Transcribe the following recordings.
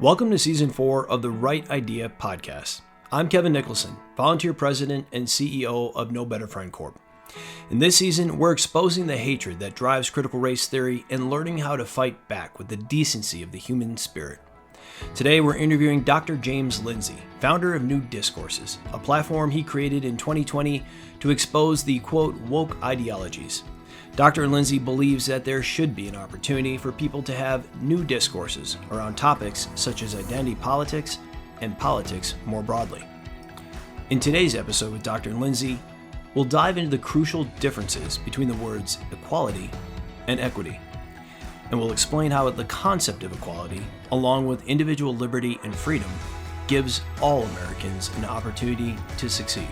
Welcome to Season 4 of the Right Idea podcast. I'm Kevin Nicholson, volunteer president and CEO of No Better Friend Corp. In this season, we're exposing the hatred that drives critical race theory and learning how to fight back with the decency of the human spirit. Today, we're interviewing Dr. James Lindsay, founder of New Discourses, a platform he created in 2020 to expose the, quote, woke ideologies. Dr. Lindsay believes that there should be an opportunity for people to have new discourses around topics such as identity politics and politics more broadly. In today's episode with Dr. Lindsay, we'll dive into the crucial differences between the words equality and equity. And we'll explain how the concept of equality, along with individual liberty and freedom, gives all Americans an opportunity to succeed.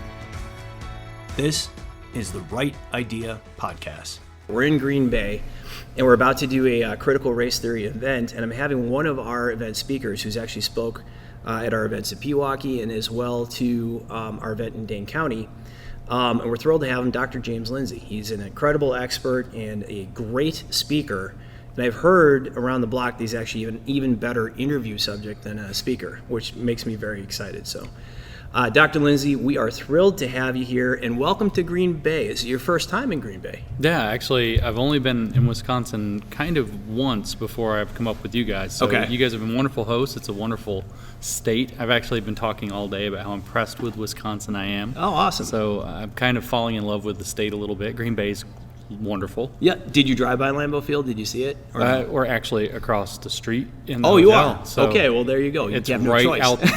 This is the Right Idea podcast. We're in Green Bay, and we're about to do a critical race theory event, and I'm having one of our event speakers who's actually spoke at our events at Pewaukee and as well to our event in Dane County. And we're thrilled to have him, Dr. James Lindsay. He's an incredible expert and a great speaker. And I've heard around the block that he's actually an even better interview subject than a speaker, which makes me very excited. So, Dr. Lindsay, we are thrilled to have you here, and welcome to Green Bay. Is it your first time in Green Bay? Yeah, actually, I've only been in Wisconsin kind of once before I've come up with you guys. So okay. You guys have been wonderful hosts. It's a wonderful state. I've actually been talking all day about how impressed with Wisconsin I am. Oh, awesome. So I'm kind of falling in love with the state a little bit. Green Bay's wonderful. Yeah. Did you drive by Lambeau Field? Did you see it? We're actually across the street in the hotel. hotel. You are? So okay, well, there you go. It's you have no right choice. out the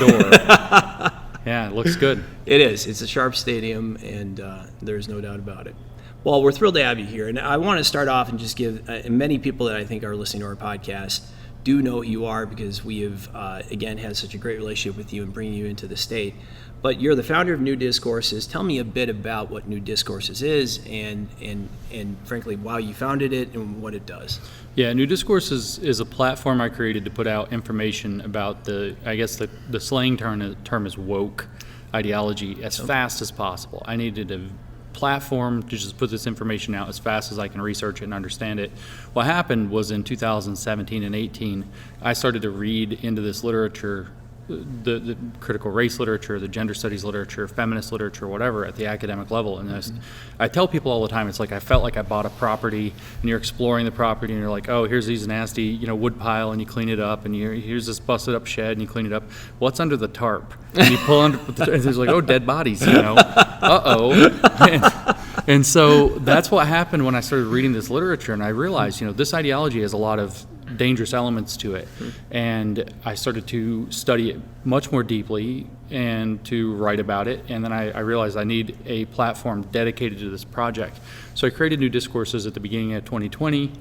door. Yeah, it looks good. It is. It's a sharp stadium, and there's no doubt about it. Well, we're thrilled to have you here. And I want to start off and just give many people that I think are listening to our podcast do know who you are, because we have, again, had such a great relationship with you and bringing you into the state. But you're the founder of New Discourses. Tell me a bit about what New Discourses is and frankly, why you founded it and what it does. Yeah, New Discourses is a platform I created to put out information about the slang term is woke ideology as fast as possible. I needed a platform to just put this information out as fast as I can research it and understand it. What happened was in 2017 and 18, I started to read into this literature, the critical race literature, the gender studies literature, feminist literature, whatever, at the academic level. And I tell people all the time, it's like I felt like I bought a property, and you're exploring the property, and you're like, oh, here's these nasty, wood pile, and you clean it up, and here's this busted up shed, and you clean it up. What's under the tarp? And you pull under, and there's like, oh, dead bodies, uh-oh. And so that's what happened when I started reading this literature, and I realized, this ideology has a lot of dangerous elements to it. And I started to study it much more deeply and to write about it. And then I realized I need a platform dedicated to this project. So I created New Discourses at the beginning of 2020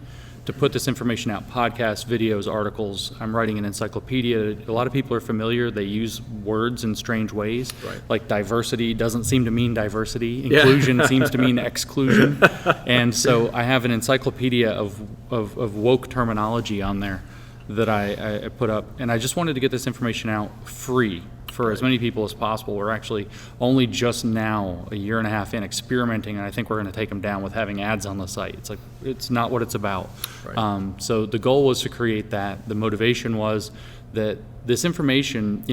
to put this information out: podcasts, videos, articles. I'm writing an encyclopedia. A lot of people are familiar. They use words in strange ways. Right. Like diversity doesn't seem to mean diversity. Inclusion seems to mean exclusion. And so I have an encyclopedia of woke terminology on there that I put up. And I just wanted to get this information out free for as many people as possible. We're actually only just now, a year and a half in, experimenting, and I think we're going to take them down with having ads on the site. It's like, it's not what it's about. Right. So the goal was to create that. The motivation was that this information,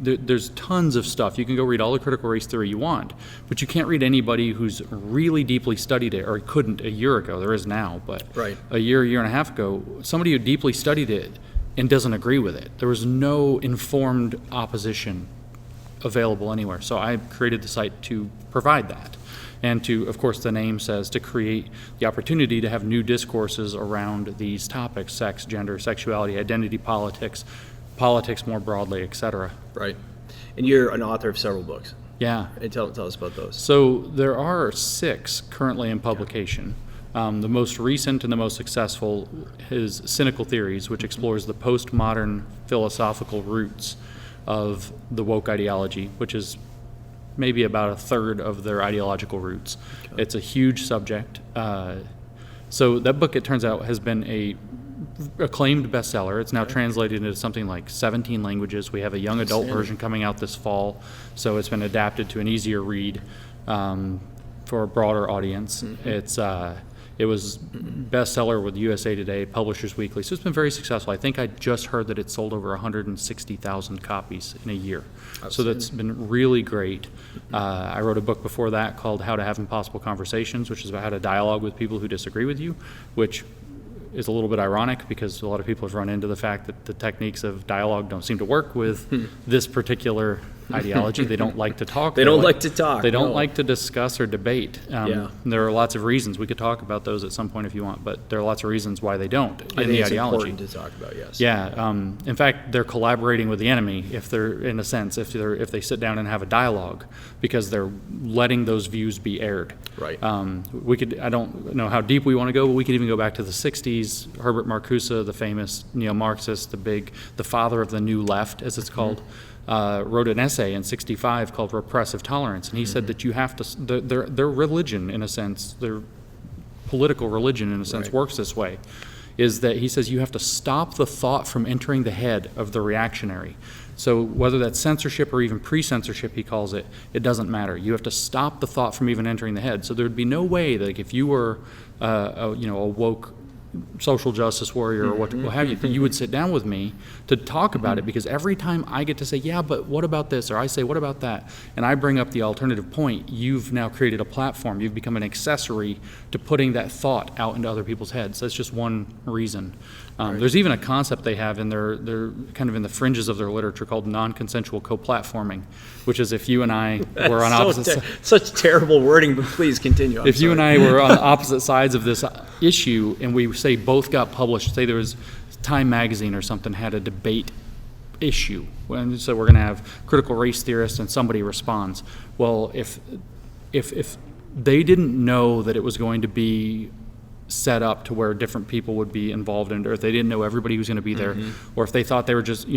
there's tons of stuff. You can go read all the critical race theory you want, but you can't read anybody who's really deeply studied it, or couldn't a year ago. There is now, but a year and a half ago, somebody who deeply studied it and doesn't agree with it. There was no informed opposition available anywhere. So I created the site to provide that. And to, of course, the name says, to create the opportunity to have new discourses around these topics: sex, gender, sexuality, identity politics, politics more broadly, etc. Right. And you're an author of several books. Yeah. And tell us about those. So there are 6 currently in publication. The most recent and the most successful is Cynical Theories, which explores the postmodern philosophical roots of the woke ideology, which is maybe about a third of their ideological roots. Okay. It's a huge subject. So that book, it turns out, has been a acclaimed bestseller. It's now translated into something like 17 languages. We have a young adult version coming out this fall, so it's been adapted to an easier read for a broader audience. Mm-hmm. It was bestseller with USA Today, Publishers Weekly. So it's been very successful. I think I just heard that it sold over 160,000 copies in a year. So that's been really great. I wrote a book before that called How to Have Impossible Conversations, which is about how to dialogue with people who disagree with you, which is a little bit ironic because a lot of people have run into the fact that the techniques of dialogue don't seem to work with this particular ideology. They don't like to talk. They don't like to talk. They don't like to discuss or debate. There are lots of reasons. We could talk about those at some point if you want, but there are lots of reasons why they don't in the ideology. Important to talk about, yes. Yeah. In fact, they're collaborating with the enemy if they're, in a sense, if they sit down and have a dialogue, because they're letting those views be aired. Right. I don't know how deep we want to go, but we could even go back to the 60s. Herbert Marcuse, the famous neo-Marxist, the father of the New Left, as it's called, wrote an essay in '65 called Repressive Tolerance, and he said that you have to, their religion, in a sense, their political religion, in a sense, works this way, is that he says you have to stop the thought from entering the head of the reactionary. So whether that's censorship or even pre-censorship, he calls it, it doesn't matter. You have to stop the thought from even entering the head. So there would be no way that if you were a woke social justice warrior or what have you, you would sit down with me to talk about it, because every time I get to say, yeah, but what about this? Or I say, what about that? And I bring up the alternative point, you've now created a platform. You've become an accessory to putting that thought out into other people's heads. That's just one reason. There's even a concept they have in they're kind of in the fringes of their literature called non-consensual co-platforming, which is if you and I were on opposite such terrible wording, but please continue. If you and I were on opposite sides of this issue and we say both got published, say there was Time magazine or something had a debate issue, and so we're going to have critical race theorists and somebody responds. Well, if they didn't know that it was going to be set up to where different people would be involved in it, or if they didn't know everybody was going to be there, or if they thought they were just,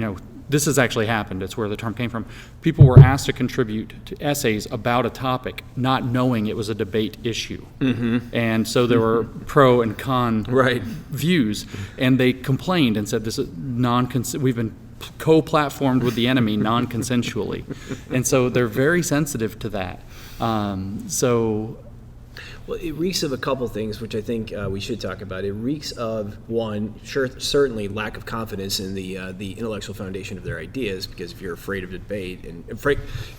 this has actually happened, it's where the term came from. People were asked to contribute to essays about a topic, not knowing it was a debate issue. And so there were pro and con views, and they complained and said, this is we've been co-platformed with the enemy non-consensually. And so they're very sensitive to that. Well, it reeks of a couple things, which I think we should talk about. It reeks of, one, certainly lack of confidence in the intellectual foundation of their ideas, because if you're afraid of debate and if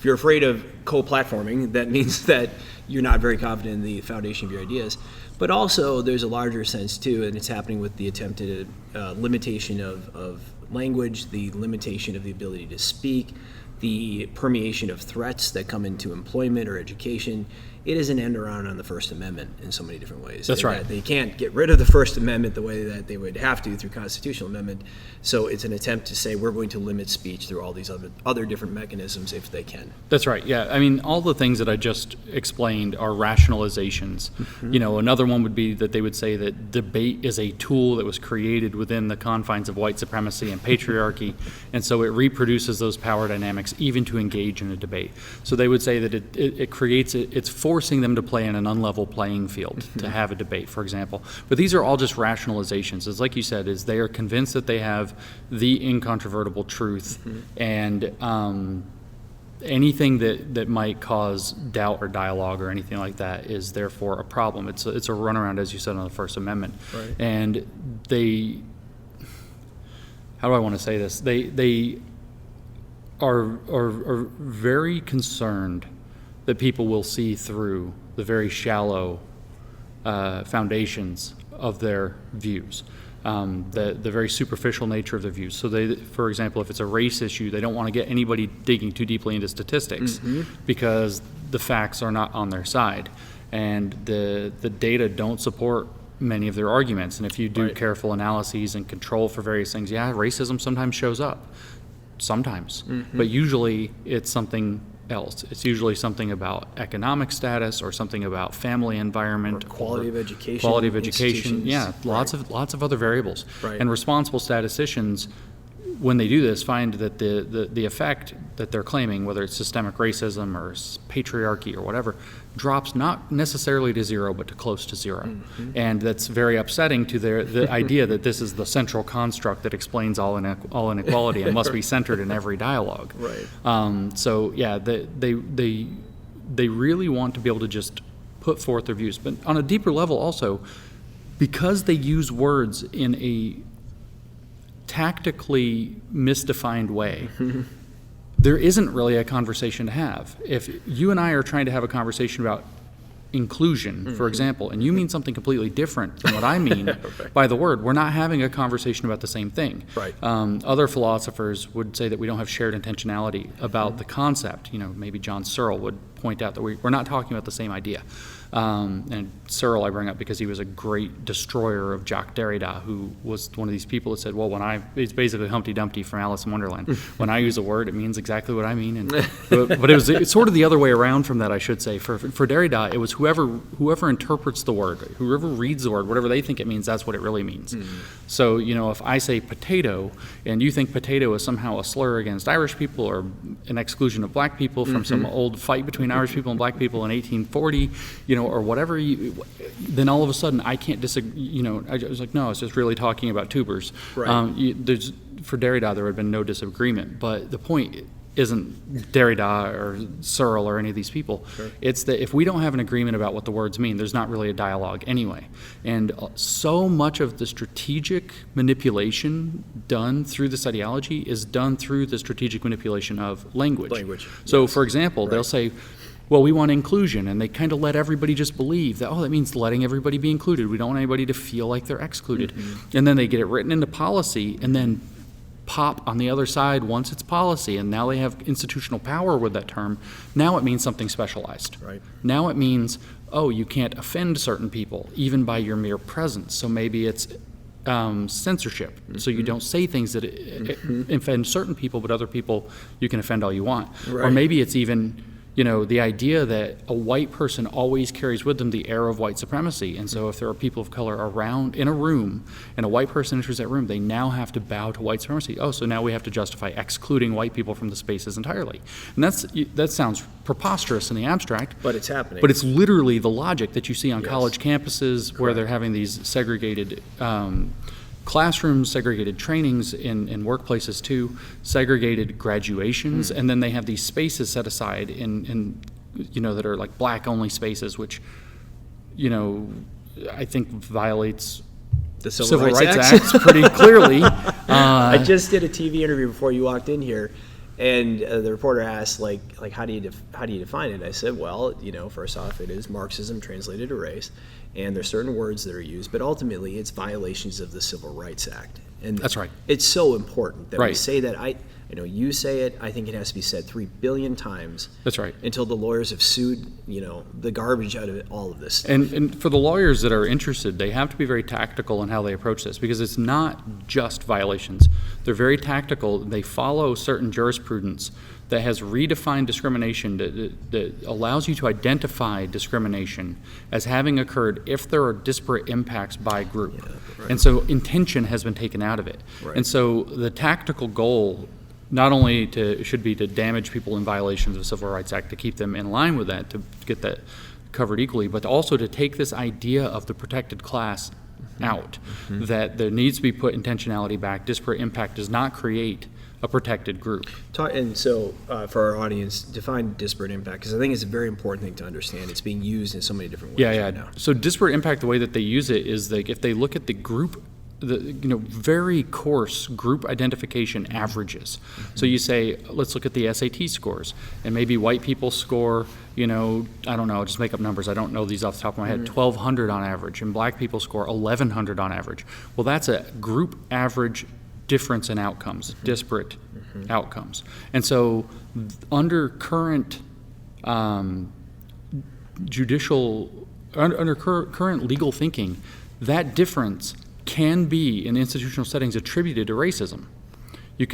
you're afraid of co-platforming, that means that you're not very confident in the foundation of your ideas. But also, there's a larger sense, too, and it's happening with the attempted limitation of language, the limitation of the ability to speak, the permeation of threats that come into employment or education. It is an end around on the First Amendment in so many different ways. That's right. They can't get rid of the First Amendment the way that they would have to through constitutional amendment. So it's an attempt to say we're going to limit speech through all these other different mechanisms if they can. That's right. Yeah. I mean, all the things that I just explained are rationalizations. Another one would be that they would say that debate is a tool that was created within the confines of white supremacy and patriarchy, and so it reproduces those power dynamics even to engage in a debate. So they would say that it creates it's forcing them to play in an unlevel playing field to have a debate, for example. But these are all just rationalizations. It's like you said, is they are convinced that they have the incontrovertible truth, and anything that might cause doubt or dialogue or anything like that is therefore a problem. It's a runaround, as you said, on the First Amendment. Right. And they, how do I want to say this? They are very concerned that people will see through the very shallow foundations of their views, the very superficial nature of their views. So they, for example, if it's a race issue, they don't want to get anybody digging too deeply into statistics because the facts are not on their side, and the data don't support many of their arguments. And if you do careful analyses and control for various things, racism sometimes shows up, but usually it's something else. It's usually something about economic status or something about family environment, or quality of education. Yeah, lots of other variables. Right. And responsible statisticians, when they do this, find that the effect that they're claiming, whether it's systemic racism or patriarchy or whatever, drops not necessarily to zero, but to close to zero. And that's very upsetting to the idea that this is the central construct that explains all inequality and must be centered in every dialogue. Right. So yeah, they really want to be able to just put forth their views. But on a deeper level also, because they use words in a tactically misdefined way, there isn't really a conversation to have. If you and I are trying to have a conversation about inclusion, for example, and you mean something completely different than what I mean by the word, we're not having a conversation about the same thing. Right. Other philosophers would say that we don't have shared intentionality about the concept. Maybe John Searle would point out that we're not talking about the same idea. And Searle I bring up because he was a great destroyer of Jacques Derrida, who was one of these people that said, well, it's basically Humpty Dumpty from Alice in Wonderland. When I use a word, it means exactly what I mean. But it's sort of the other way around from that, I should say. For Derrida, it was whoever interprets the word, whoever reads the word, whatever they think it means, that's what it really means. So, if I say potato, and you think potato is somehow a slur against Irish people or an exclusion of black people from some old fight between Irish people and black people in 1840, or whatever, then all of a sudden I can't disagree. I was like, no, it's just really talking about tubers. Right. For Derrida, there would have been no disagreement. But the point isn't Derrida or Searle or any of these people. Sure. It's that if we don't have an agreement about what the words mean, there's not really a dialogue anyway. And so much of the strategic manipulation done through this ideology is done through the strategic manipulation of language. So, yes. For example, they'll say, well, we want inclusion, and they kind of let everybody just believe that, that means letting everybody be included. We don't want anybody to feel like they're excluded. And then they get it written into policy, and then pop on the other side once it's policy, and now they have institutional power with that term. Now it means something specialized. Right. Now it means, you can't offend certain people, even by your mere presence. So maybe it's censorship. So you don't say things that offend certain people, but other people you can offend all you want. Right. Or maybe it's even the idea that a white person always carries with them the air of white supremacy. And so if there are people of color around in a room and a white person enters that room, they now have to bow to white supremacy. So now we have to justify excluding white people from the spaces entirely. And that sounds preposterous in the abstract. But it's happening. But it's literally the logic that you see on college campuses where they're having these segregated classrooms, segregated trainings in workplaces too, segregated graduations, and then they have these spaces set aside in that are like black only spaces, which I think violates the Civil Rights Act pretty clearly. I just did a TV interview before you walked in here, and the reporter asked, like how do you define it? I said, well, first off, it is Marxism translated to race, and there's certain words that are used, but ultimately it's violations of the Civil Rights Act. And that's right. It's so important that we say that. You say it. I think it has to be said 3 billion times. That's right. Until the lawyers have sued, the garbage out of all of this stuff. And for the lawyers that are interested, they have to be very tactical in how they approach this, because it's not just violations. They're very tactical. They follow certain jurisprudence that has redefined discrimination that allows you to identify discrimination as having occurred if there are disparate impacts by group. Yeah, right. And so intention has been taken out of it. Right. And so the tactical goal not only should be to damage people in violations of the Civil Rights Act, to keep them in line with that, to get that covered equally, but also to take this idea of the protected class out, that there needs to be put intentionality back. Disparate impact does not create a protected group. And so for our audience, define disparate impact, because I think it's a very important thing to understand. It's being used in so many different ways right now. So disparate impact, the way that they use it is like if they look at the group, very coarse group identification averages. So you say, let's look at the SAT scores, and maybe white people score, I don't know, just make up numbers. I don't know these off the top of my head, 1,200 on average, and black people score 1,100 on average. Well, that's a group average difference in outcomes, disparate outcomes. And so under current current legal thinking, that difference can be in institutional settings attributed to racism. You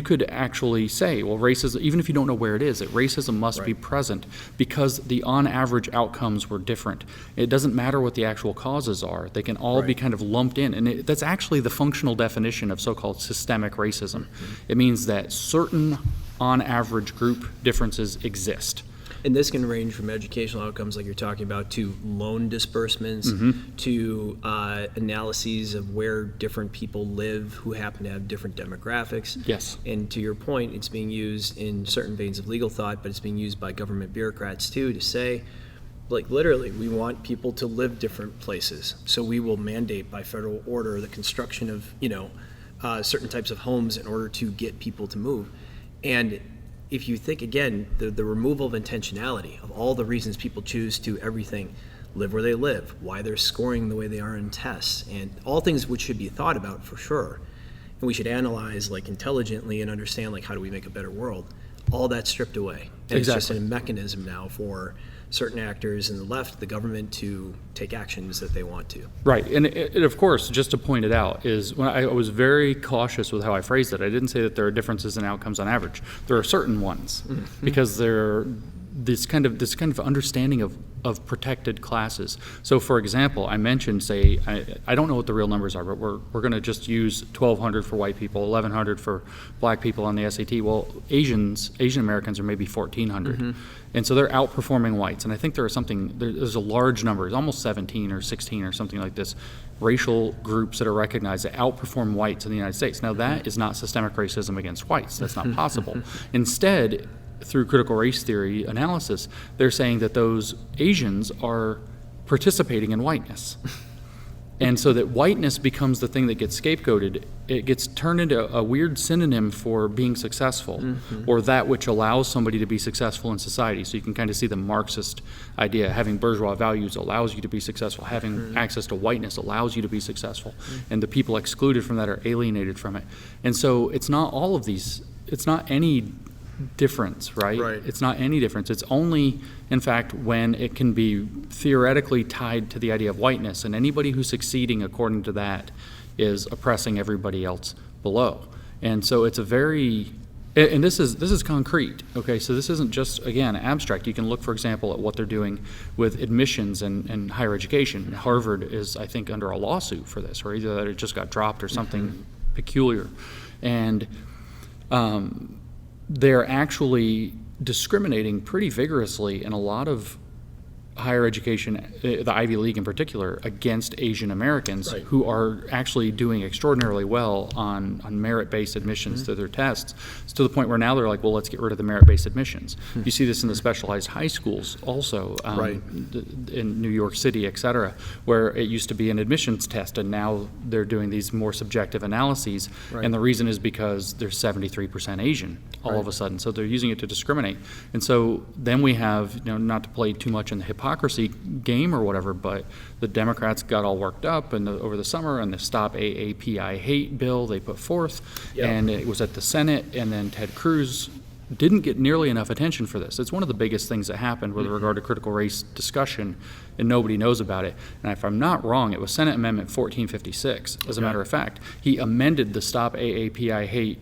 could actually say, well, racism, even if you don't know where it is, that racism must be present because the on average outcomes were different. It doesn't matter what the actual causes are. They can all be kind of lumped in. And that's actually the functional definition of so-called systemic racism. It means that certain on average group differences exist. And this can range from educational outcomes like you're talking about to loan disbursements to analyses of where different people live who happen to have different demographics. Yes. And to your point, it's being used in certain veins of legal thought, but it's being used by government bureaucrats too to say, like literally, we want people to live different places. So we will mandate by federal order the construction of, certain types of homes in order to get people to move. And if you think, again, the removal of intentionality of all the reasons people choose to everything, live where they live, why they're scoring the way they are in tests, and all things which should be thought about for sure. And we should analyze like intelligently and understand like how do we make a better world. All that's stripped away. And It's just a mechanism now for certain actors in the left, the government, to take actions that they want to. Right, and of course, just to point it out, is when I was very cautious with how I phrased it. I didn't say that there are differences in outcomes on average. There are certain ones, because they're this kind of understanding of protected classes. So, for example, I mentioned, say, I don't know what the real numbers are, but we're going to just use 1,200 for white people, 1,100 for black people on the SAT. Well, Asian Americans are maybe 1,400, and so they're outperforming whites. And I think there's a large number, it's almost 17 or 16 or something like this, racial groups that are recognized that outperform whites in the United States. Now, that is not systemic racism against whites. That's not possible. Instead, through critical race theory analysis, they're saying that those Asians are participating in whiteness. And so that whiteness becomes the thing that gets scapegoated. It gets turned into a weird synonym for being successful, or that which allows somebody to be successful in society. So you can kind of see the Marxist idea, having bourgeois values allows you to be successful, having access to whiteness allows you to be successful, and the people excluded from that are alienated from it. And so it's not all of these, it's not any difference, right? It's not any difference. It's only, in fact, when it can be theoretically tied to the idea of whiteness, and anybody who's succeeding according to that is oppressing everybody else below. And so it's a very, and this is concrete, okay? So this isn't just, again, abstract. You can look, for example, at what they're doing with admissions and higher education. Harvard is, I think, under a lawsuit for this, or either that it just got dropped or something peculiar. And they're actually discriminating pretty vigorously in a lot of higher education, the Ivy League in particular, against Asian Americans who are actually doing extraordinarily well on merit-based admissions to their tests. It's to the point where now they're like, well, let's get rid of the merit-based admissions. You see this in the specialized high schools also, in New York City, et cetera, where it used to be an admissions test, and now they're doing these more subjective analyses. And the reason is because there's 73% Asian all of a sudden. So they're using it to discriminate. And so then we have, not to play too much in the hypocrisy game or whatever, but the Democrats got all worked up over the summer, and the Stop AAPI Hate bill they put forth, and it was at the Senate, and then Ted Cruz didn't get nearly enough attention for this. It's one of the biggest things that happened with regard to critical race discussion, and nobody knows about it. And if I'm not wrong, it was Senate Amendment 1456, as a matter of fact. He amended the Stop AAPI Hate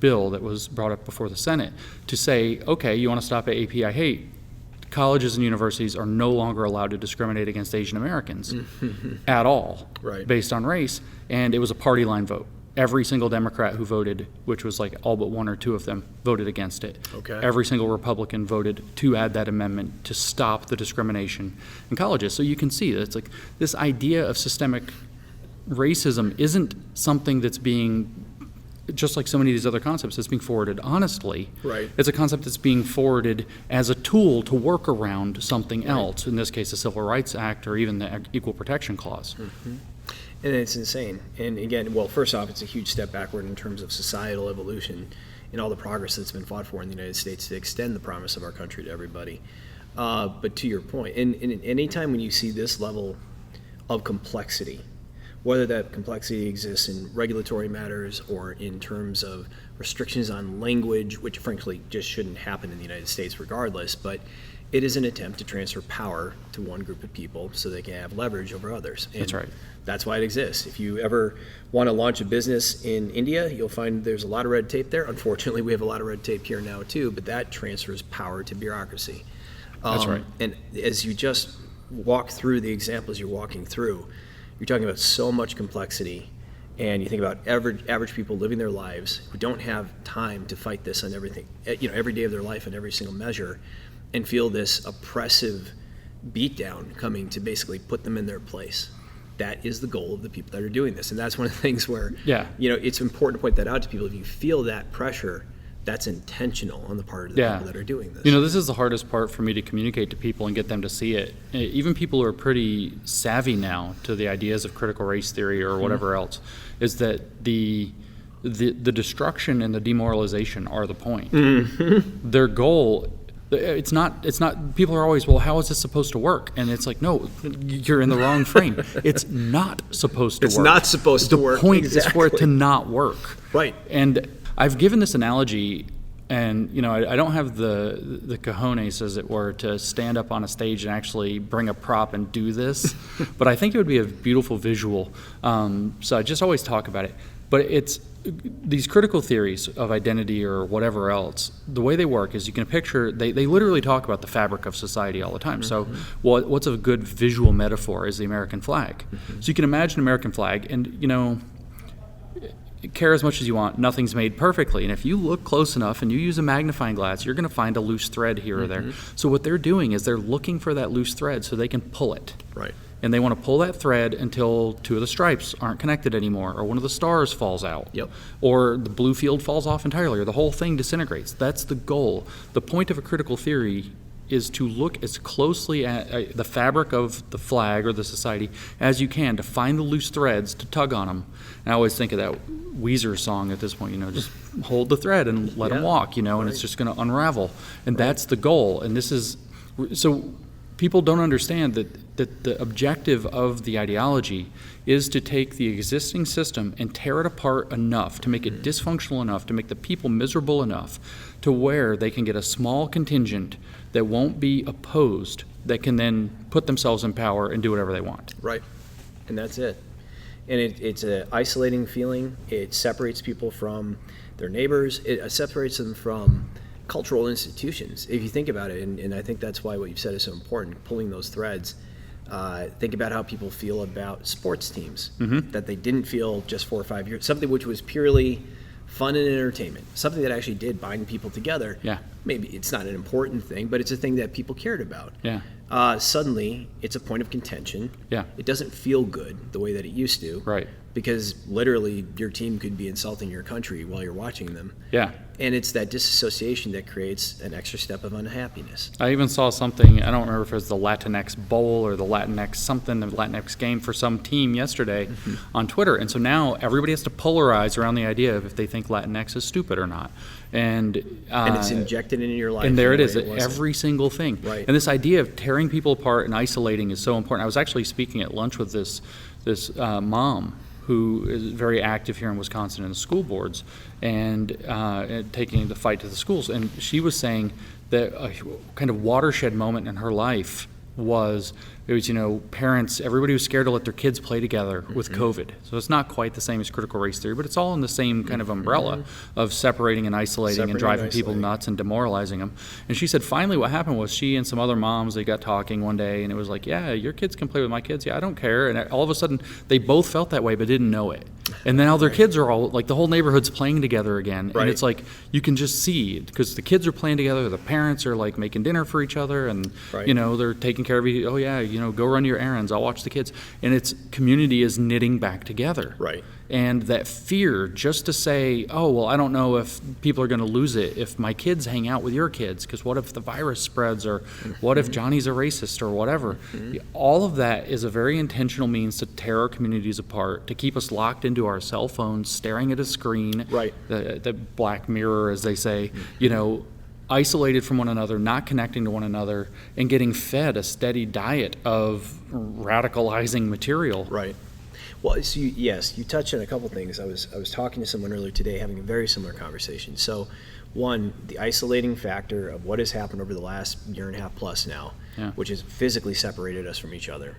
bill that was brought up before the Senate to say, okay, you want to stop AAPI hate, colleges and universities are no longer allowed to discriminate against Asian Americans at all, based on race. And it was a party line vote. Every single Democrat who voted, which was like all but one or two of them, voted against it. Every single Republican voted to add that amendment to stop the discrimination in colleges. So you can see that it's like this idea of systemic racism isn't something that's being, just like so many of these other concepts, that's being forwarded honestly. It's a concept that's being forwarded as a tool to work around something else, in this case the Civil Rights Act or even the Equal Protection Clause. And it's insane. And again, well, first off, it's a huge step backward in terms of societal evolution and all the progress that's been fought for in the United States to extend the promise of our country to everybody. But to your point, and any time when you see this level of complexity, whether that complexity exists in regulatory matters or in terms of restrictions on language, which frankly just shouldn't happen in the United States regardless, but it is an attempt to transfer power to one group of people so they can have leverage over others. And that's right. That's why it exists. If you ever want to launch a business in India, you'll find there's a lot of red tape there. Unfortunately, we have a lot of red tape here now too, but that transfers power to bureaucracy. That's right. And as you just walk through the examples you're walking through, you're talking about so much complexity, and you think about average people living their lives who don't have time to fight this on everything, every day of their life and every single measure, and feel this oppressive beatdown coming to basically put them in their place. That is the goal of the people that are doing this, and that's one of the things where it's important to point that out to people. If you feel that pressure, that's intentional on the part of the people that are doing this. This is the hardest part for me to communicate to people and get them to see it. Even people who are pretty savvy now to the ideas of critical race theory or whatever else, is that the destruction and the demoralization are the point. Their goal, it's not, people are always, well, how is this supposed to work? And it's like, no, you're in the wrong frame. It's not supposed to work. It's not supposed to work. The point is for it to not work. Right. And I've given this analogy, and I don't have the cojones, as it were, to stand up on a stage and actually bring a prop and do this, but I think it would be a beautiful visual. So I just always talk about it. But it's these critical theories of identity or whatever else, the way they work is you can picture, they literally talk about the fabric of society all the time. So what's a good visual metaphor is the American flag. So you can imagine American flag, and care as much as you want, nothing's made perfectly. And if you look close enough and you use a magnifying glass, you're going to find a loose thread here or there. So what they're doing is they're looking for that loose thread so they can pull it. Right. And they want to pull that thread until two of the stripes aren't connected anymore, or one of the stars falls out, or the blue field falls off entirely, or the whole thing disintegrates. That's the goal. The point of a critical theory is to look as closely at the fabric of the flag or the society as you can to find the loose threads, to tug on them. And I always think of that Weezer song at this point, just hold the thread and let them walk, and it's just going to unravel. And that's the goal. And this is, so people don't understand that the objective of the ideology is to take the existing system and tear it apart enough to make it dysfunctional enough, to make the people miserable enough to where they can get a small contingent that won't be opposed, that can then put themselves in power and do whatever they want. Right. And that's it. And it's an isolating feeling. It separates people from their neighbors. It separates them from cultural institutions, if you think about it. And I think that's why what you've said is so important, pulling those threads. Think about how people feel about sports teams, that they didn't feel just 4 or 5 years, something which was purely fun and entertainment, something that actually did bind people together. Maybe it's not an important thing, but it's a thing that people cared about. Suddenly, it's a point of contention. It doesn't feel good the way that it used to. Right. Because literally your team could be insulting your country while you're watching them. And it's that disassociation that creates an extra step of unhappiness. I even saw something, I don't remember if it was the Latinx Bowl or the Latinx something, the Latinx game for some team yesterday on Twitter. And so now everybody has to polarize around the idea of if they think Latinx is stupid or not. And it's injected into your life. And there it is, every single thing. Right. And this idea of tearing people apart and isolating is so important. I was actually speaking at lunch with this mom who is very active here in Wisconsin in the school boards and taking the fight to the schools. And she was saying that a kind of watershed moment in her life was, parents, everybody was scared to let their kids play together with COVID. So it's not quite the same as critical race theory, but it's all in the same kind of umbrella of separating and isolating and driving people nuts and demoralizing them. And she said finally what happened was she and some other moms, they got talking one day, and it was like, yeah, your kids can play with my kids. Yeah, I don't care. And all of a sudden, they both felt that way but didn't know it. And then all their kids are all, like, the whole neighborhood's playing together again. And it's like, you can just see, because the kids are playing together, the parents are, like, making dinner for each other, and, they're taking care of you. Oh, yeah, go run your errands. I'll watch the kids. And it's community is knitting back together. Right. And that fear just to say, oh, well, I don't know if people are going to lose it if my kids hang out with your kids, because what if the virus spreads, or what if Johnny's a racist, or whatever. All of that is a very intentional means to tear our communities apart, to keep us locked into our cell phones, staring at a screen, the black mirror, as they say, isolated from one another, not connecting to one another, and getting fed a steady diet of radicalizing material. Right. Well, so you touched on a couple things. I was talking to someone earlier today, having a very similar conversation. So, one, the isolating factor of what has happened over the last year and a half plus now, which has physically separated us from each other.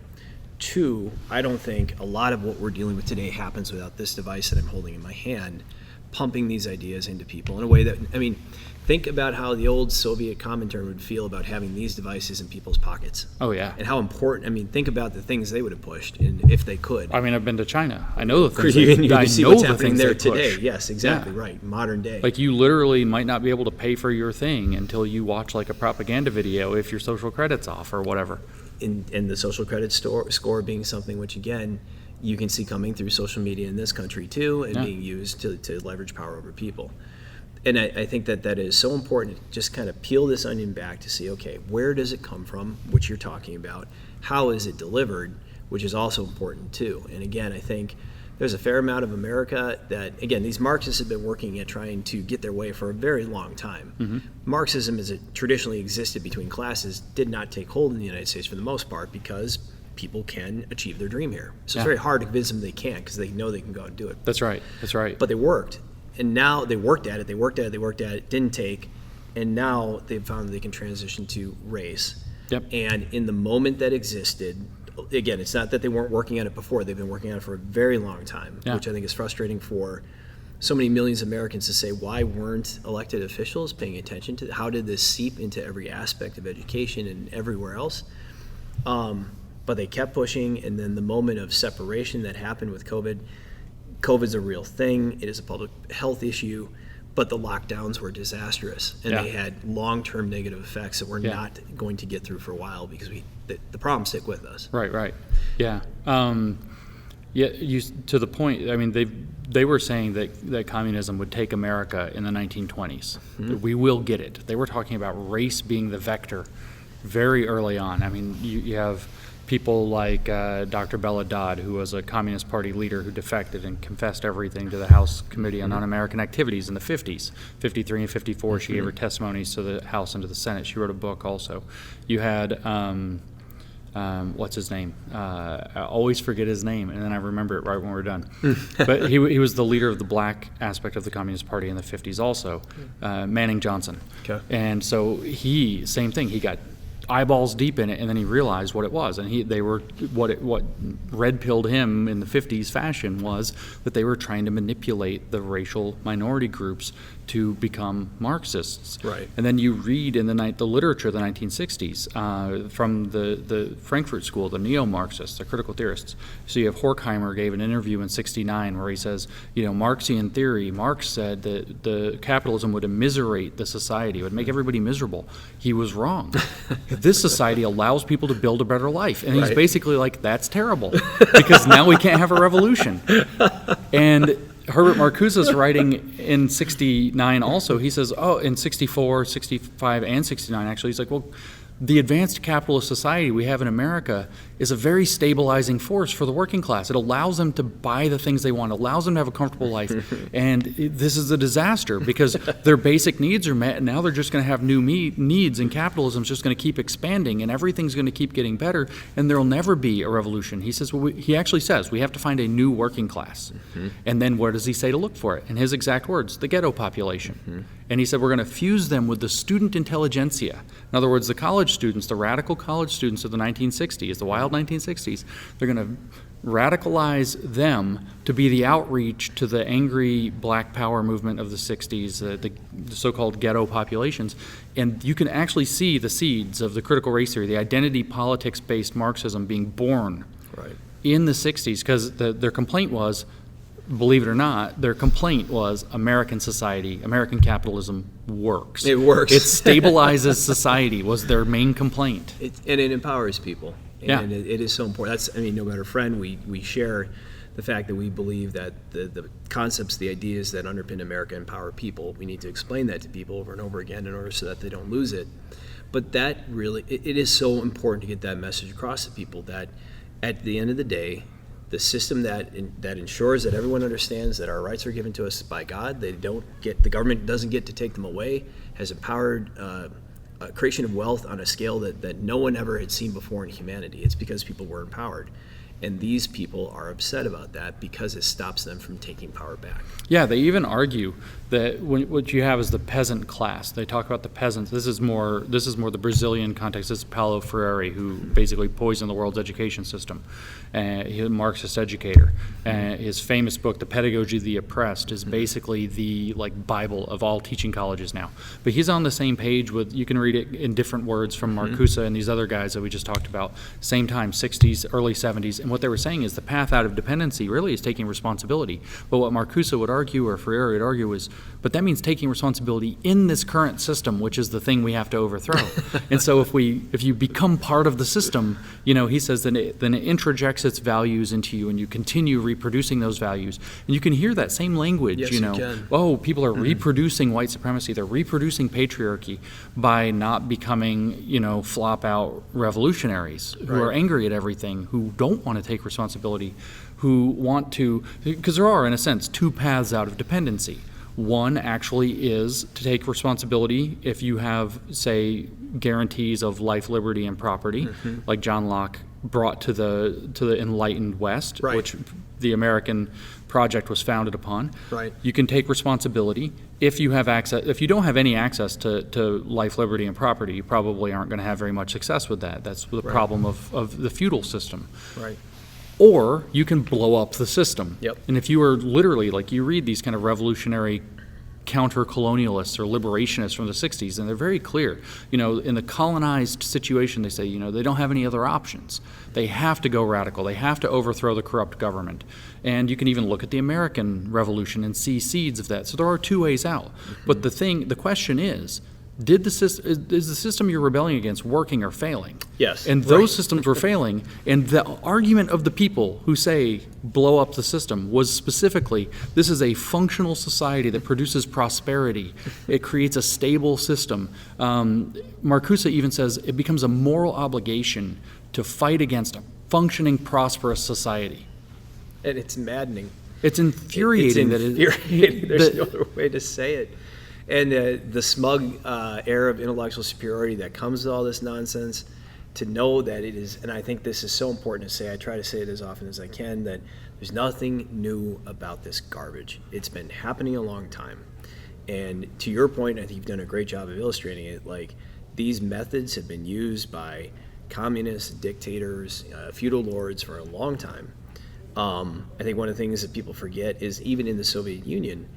Two, I don't think a lot of what we're dealing with today happens without this device that I'm holding in my hand, pumping these ideas into people in a way that, think about how the old Soviet Comintern would feel about having these devices in people's pockets. Oh, yeah. And how important, think about the things they would have pushed, and if they could. I've been to China. I know the things you see what's happening there today. Yes, exactly, right. Modern day. Like, you literally might not be able to pay for your thing until you watch, like, a propaganda video if your social credit's off or whatever. And the social credit score being something which, again, you can see coming through social media in this country, too, and being used to leverage power over people. And I think that is so important to just kind of peel this onion back to see, okay, where does it come from, which you're talking about? How is it delivered, which is also important too. And again, I think there's a fair amount of America that, again, these Marxists have been working at trying to get their way for a very long time. Mm-hmm. Marxism, as it traditionally existed between classes, did not take hold in the United States for the most part because people can achieve their dream here. So it's very hard to convince them they can't because they know they can go out and do it. That's right. But they worked. And now they worked at it, didn't take, and now they've found that they can transition to race. Yep. And in the moment that existed, again, it's not that they weren't working on it before. They've been working on it for a very long time, which I think is frustrating for so many millions of Americans to say, why weren't elected officials paying attention to how did this seep into every aspect of education and everywhere else? But they kept pushing, and then the moment of separation that happened with COVID's a real thing. It is a public health issue, but the lockdowns were disastrous, and they had long-term negative effects that we're not going to get through for a while because the problems stick with us. Right. Yeah. To the point, I mean, they were saying that communism would take America in the 1920s. Mm-hmm. We will get it. They were talking about race being the vector very early on. I mean, you have people like Dr. Bella Dodd, who was a Communist Party leader who defected and confessed everything to the House Committee on Un-American Activities in the 50s. 53 and 54, she gave her testimonies to the House and to the Senate. She wrote a book also. You had, what's his name? I always forget his name, and then I remember it right when we're done. But he was the leader of the black aspect of the Communist Party in the 50s also, Manning Johnson. Okay. And so same thing, he got eyeballs deep in it, and then he realized what it was, and what red-pilled him in the 50s fashion was that they were trying to manipulate the racial minority groups to become Marxists. Right. And then you read in the literature of the 1960s from the Frankfurt School, the neo-Marxists, the critical theorists. So you have Horkheimer gave an interview in '69 where he says, Marxian theory, Marx said that the capitalism would immiserate the society, it would make everybody miserable. He was wrong. This society allows people to build a better life. And he's basically like, that's terrible because now we can't have a revolution. And Herbert Marcuse's writing in '69 also, he says, in '64, '65, and '69 actually, he's like, well, the advanced capitalist society we have in America is a very stabilizing force for the working class. It allows them to buy the things they want, allows them to have a comfortable life. And this is a disaster because their basic needs are met, and now they're just going to have new needs, and capitalism is just going to keep expanding, and everything's going to keep getting better, and there'll never be a revolution. He says, he actually says, we have to find a new working class. And then where does he say to look for it? In his exact words, the ghetto population. And he said, we're going to fuse them with the student intelligentsia. In other words, the college students, the radical college students of the 1960s, the wild 1960s, they're going to radicalize them to be the outreach to the angry black power movement of the 60s, the so-called ghetto populations. And you can actually see the seeds of the critical race theory, the identity politics-based Marxism being born in the 60s, because their complaint was, believe it or not, their complaint was American society, American capitalism works. It works. It stabilizes society was their main complaint. And it empowers people. And it is so important. No Better Friend, we share the fact that we believe that the concepts, the ideas that underpin America empower people. We need to explain that to people over and over again in order so that they don't lose it. But that really, it is so important to get that message across to people that at the end of the day, the system that ensures that everyone understands that our rights are given to us by God, the government doesn't get to take them away, has empowered creation of wealth on a scale that no one ever had seen before in humanity. It's because people were empowered. And these people are upset about that because it stops them from taking power back. Yeah, they even argue that what you have is the peasant class. They talk about the peasants. This is more the Brazilian context. This is Paulo Freire, who basically poisoned the world's education system. He's a Marxist educator. His famous book, The Pedagogy of the Oppressed, is basically the Bible of all teaching colleges now. But he's on the same page with, you can read it in different words from Marcuse and these other guys that we just talked about. Same time, 60s, early 70s. And what they were saying is the path out of dependency really is taking responsibility. But what Marcuse would argue, or Freire would argue, is, but that means taking responsibility in this current system, which is the thing we have to overthrow. And so if you become part of the system, he says then it introjects its values into you, and you continue reproducing those values. And you can hear that same language, Yes, you can. Oh, people are reproducing white supremacy, they're reproducing patriarchy by not becoming, flop out revolutionaries who are angry at everything, who don't want to take responsibility, who want to, because there are, in a sense, two paths out of dependency. One actually is to take responsibility if you have, say, guarantees of life, liberty, and property, like John Locke brought to the enlightened West, which the American project was founded upon. Right. You can take responsibility if you have access. If you don't have any access to life, liberty, and property, you probably aren't going to have very much success with that. That's the problem of the feudal system. Right. Or you can blow up the system. Yep. And if you are literally, like you read these kind of revolutionary counter-colonialists or liberationists from the 60s, and they're very clear. In the colonized situation, they say, they don't have any other options. They have to go radical. They have to overthrow the corrupt government. And you can even look at the American Revolution and see seeds of that. So there are two ways out. But the question is the system you're rebelling against working or failing? Yes. And those systems were failing. And the argument of the people who say blow up the system was specifically, this is a functional society that produces prosperity. It creates a stable system. Marcuse even says it becomes a moral obligation to fight against a functioning, prosperous society. And it's maddening. It's infuriating. There's no other way to say it. And the smug air of intellectual superiority that comes with all this nonsense, to know that it is, and I think this is so important to say, I try to say it as often as I can, that there's nothing new about this garbage. It's been happening a long time. And to your point, I think you've done a great job of illustrating it, like these methods have been used by communists, dictators, feudal lords for a long time. I think one of the things that people forget is even in the Soviet Union,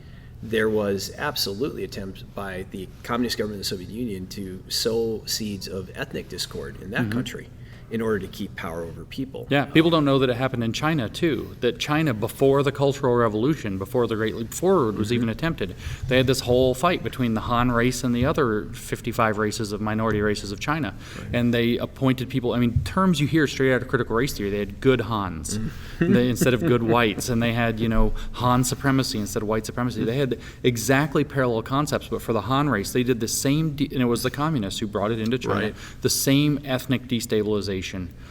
there was absolutely attempts by the communist government of the Soviet Union to sow seeds of ethnic discord in that country in order to keep power over people. Yeah, people don't know that it happened in China too. That China, before the Cultural Revolution, before the Great Leap Forward was even attempted, they had this whole fight between the Han race and the other 55 races of minority races of China. And they appointed people, terms you hear straight out of critical race theory. They had good Hans instead of good whites. And they had, Han supremacy instead of white supremacy. They had exactly parallel concepts, but for the Han race, they did the same, and it was the communists who brought it into China, the same ethnic destabilization.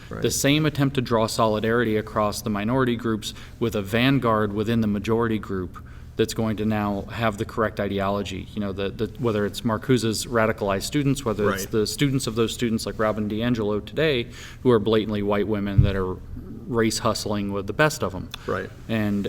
The same attempt to draw solidarity across the minority groups with a vanguard within the majority group that's going to now have the correct ideology. Whether it's Marcuse's radicalized students, whether it's the students of those students like Robin DiAngelo today, who are blatantly white women that are race hustling with the best of them. Right. And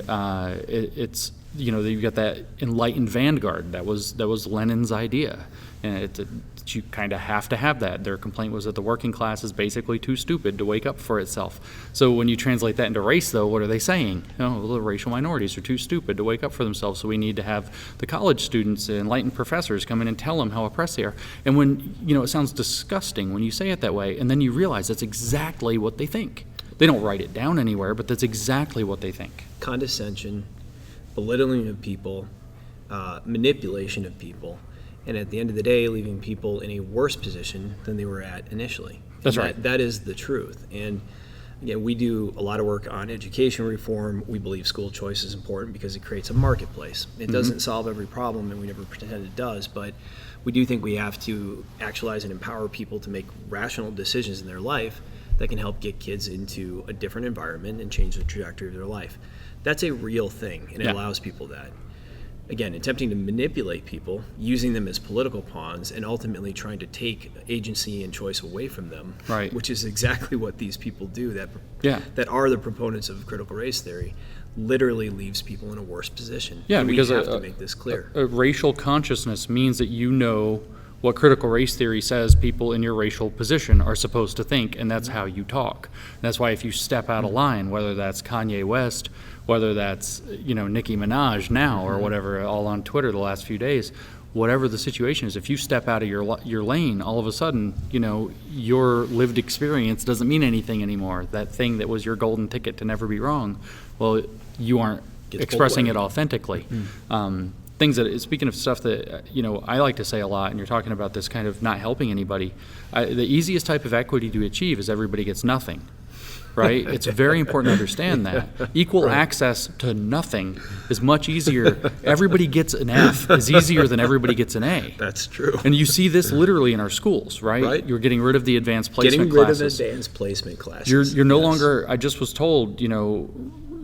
it's you've got that enlightened vanguard. That was Lenin's idea, and you kind of have to have that. Their complaint was that the working class is basically too stupid to wake up for itself. So when you translate that into race, though, what are they saying? The racial minorities are too stupid to wake up for themselves, so we need to have the college students, enlightened professors come in and tell them how oppressed they are. And when, it sounds disgusting when you say it that way, and then you realize that's exactly what they think. They don't write it down anywhere, but that's exactly what they think. Condescension, belittling of people, manipulation of people, and at the end of the day, leaving people in a worse position than they were at initially. That's right. That is the truth. And again, we do a lot of work on education reform. We believe school choice is important because it creates a marketplace. It doesn't solve every problem, and we never pretend it does, but we do think we have to actualize and empower people to make rational decisions in their life that can help get kids into a different environment and change the trajectory of their life. That's a real thing, and it allows people that. Again, attempting to manipulate people, using them as political pawns, and ultimately trying to take agency and choice away from them, which is exactly what these people do that are the proponents of critical race theory, literally leaves people in a worse position. Yeah, and because we have to make this clear. A racial consciousness means that you know what critical race theory says people in your racial position are supposed to think, and that's how you talk. And that's why if you step out of line, whether that's Kanye West, whether that's Nicki Minaj now or whatever, all on Twitter the last few days, whatever the situation is, if you step out of your lane, all of a sudden, your lived experience doesn't mean anything anymore. That thing that was your golden ticket to never be wrong, well, you aren't expressing it authentically. Things that, speaking of stuff that, I like to say a lot, and you're talking about this kind of not helping anybody, the easiest type of equity to achieve is everybody gets nothing. Right? It's very important to understand that. Equal access to nothing is much easier. Everybody gets an F is easier than everybody gets an A. That's true. And you see this literally in our schools, right? You're getting rid of the advanced placement classes. Getting rid of advanced placement classes. You're no longer, I just was told,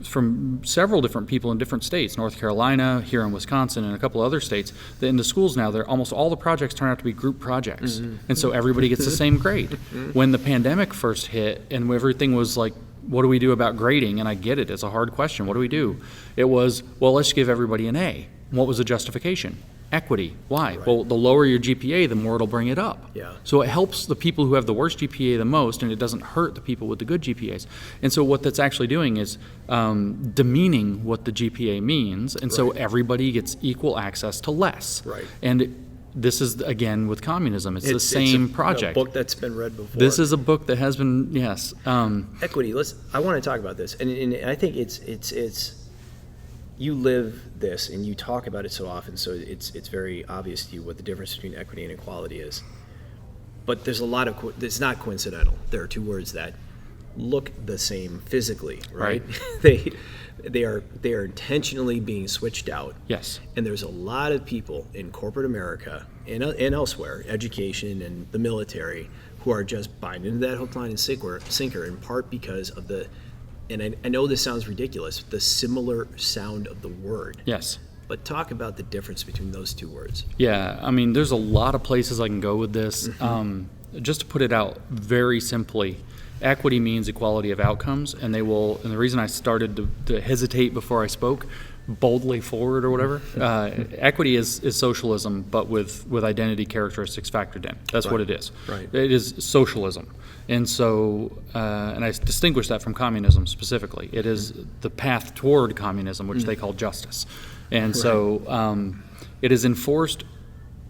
from several different people in different states, North Carolina, here in Wisconsin, and a couple other states, that in the schools now, almost all the projects turn out to be group projects. And so everybody gets the same grade. When the pandemic first hit and everything was like, what do we do about grading? And I get it, it's a hard question. What do we do? It was, well, let's give everybody an A. What was the justification? Equity. Why? Right. Well, the lower your GPA, the more it'll bring it up. Yeah. So it helps the people who have the worst GPA the most, and it doesn't hurt the people with the good GPAs. And so what that's actually doing is demeaning what the GPA means, and so everybody gets equal access to less. Right. And this is, again, with communism. It's the same project. It's a book that's been read before. This is a book that has been, yes. Equity. I want to talk about this, and I think it's you live this and you talk about it so often, so it's very obvious to you what the difference between equity and equality is. But there's a lot of it's not coincidental. There are two words that look the same physically, right? They are intentionally being switched out. Yes. And there's a lot of people in corporate America and elsewhere, education and the military, who are just buying into that hook, line, and sinker in part because of and I know this sounds ridiculous, the similar sound of the word. Yes. But talk about the difference between those two words. Yeah, I mean, there's a lot of places I can go with this. Just to put it out very simply, equity means equality of outcomes, and the reason I started to hesitate before I spoke boldly forward or whatever, equity is socialism, but with identity characteristics factored in. That's what it is. Right. It is socialism. And so, and I distinguish that from communism specifically. It is the path toward communism, which they call justice. And so it is enforced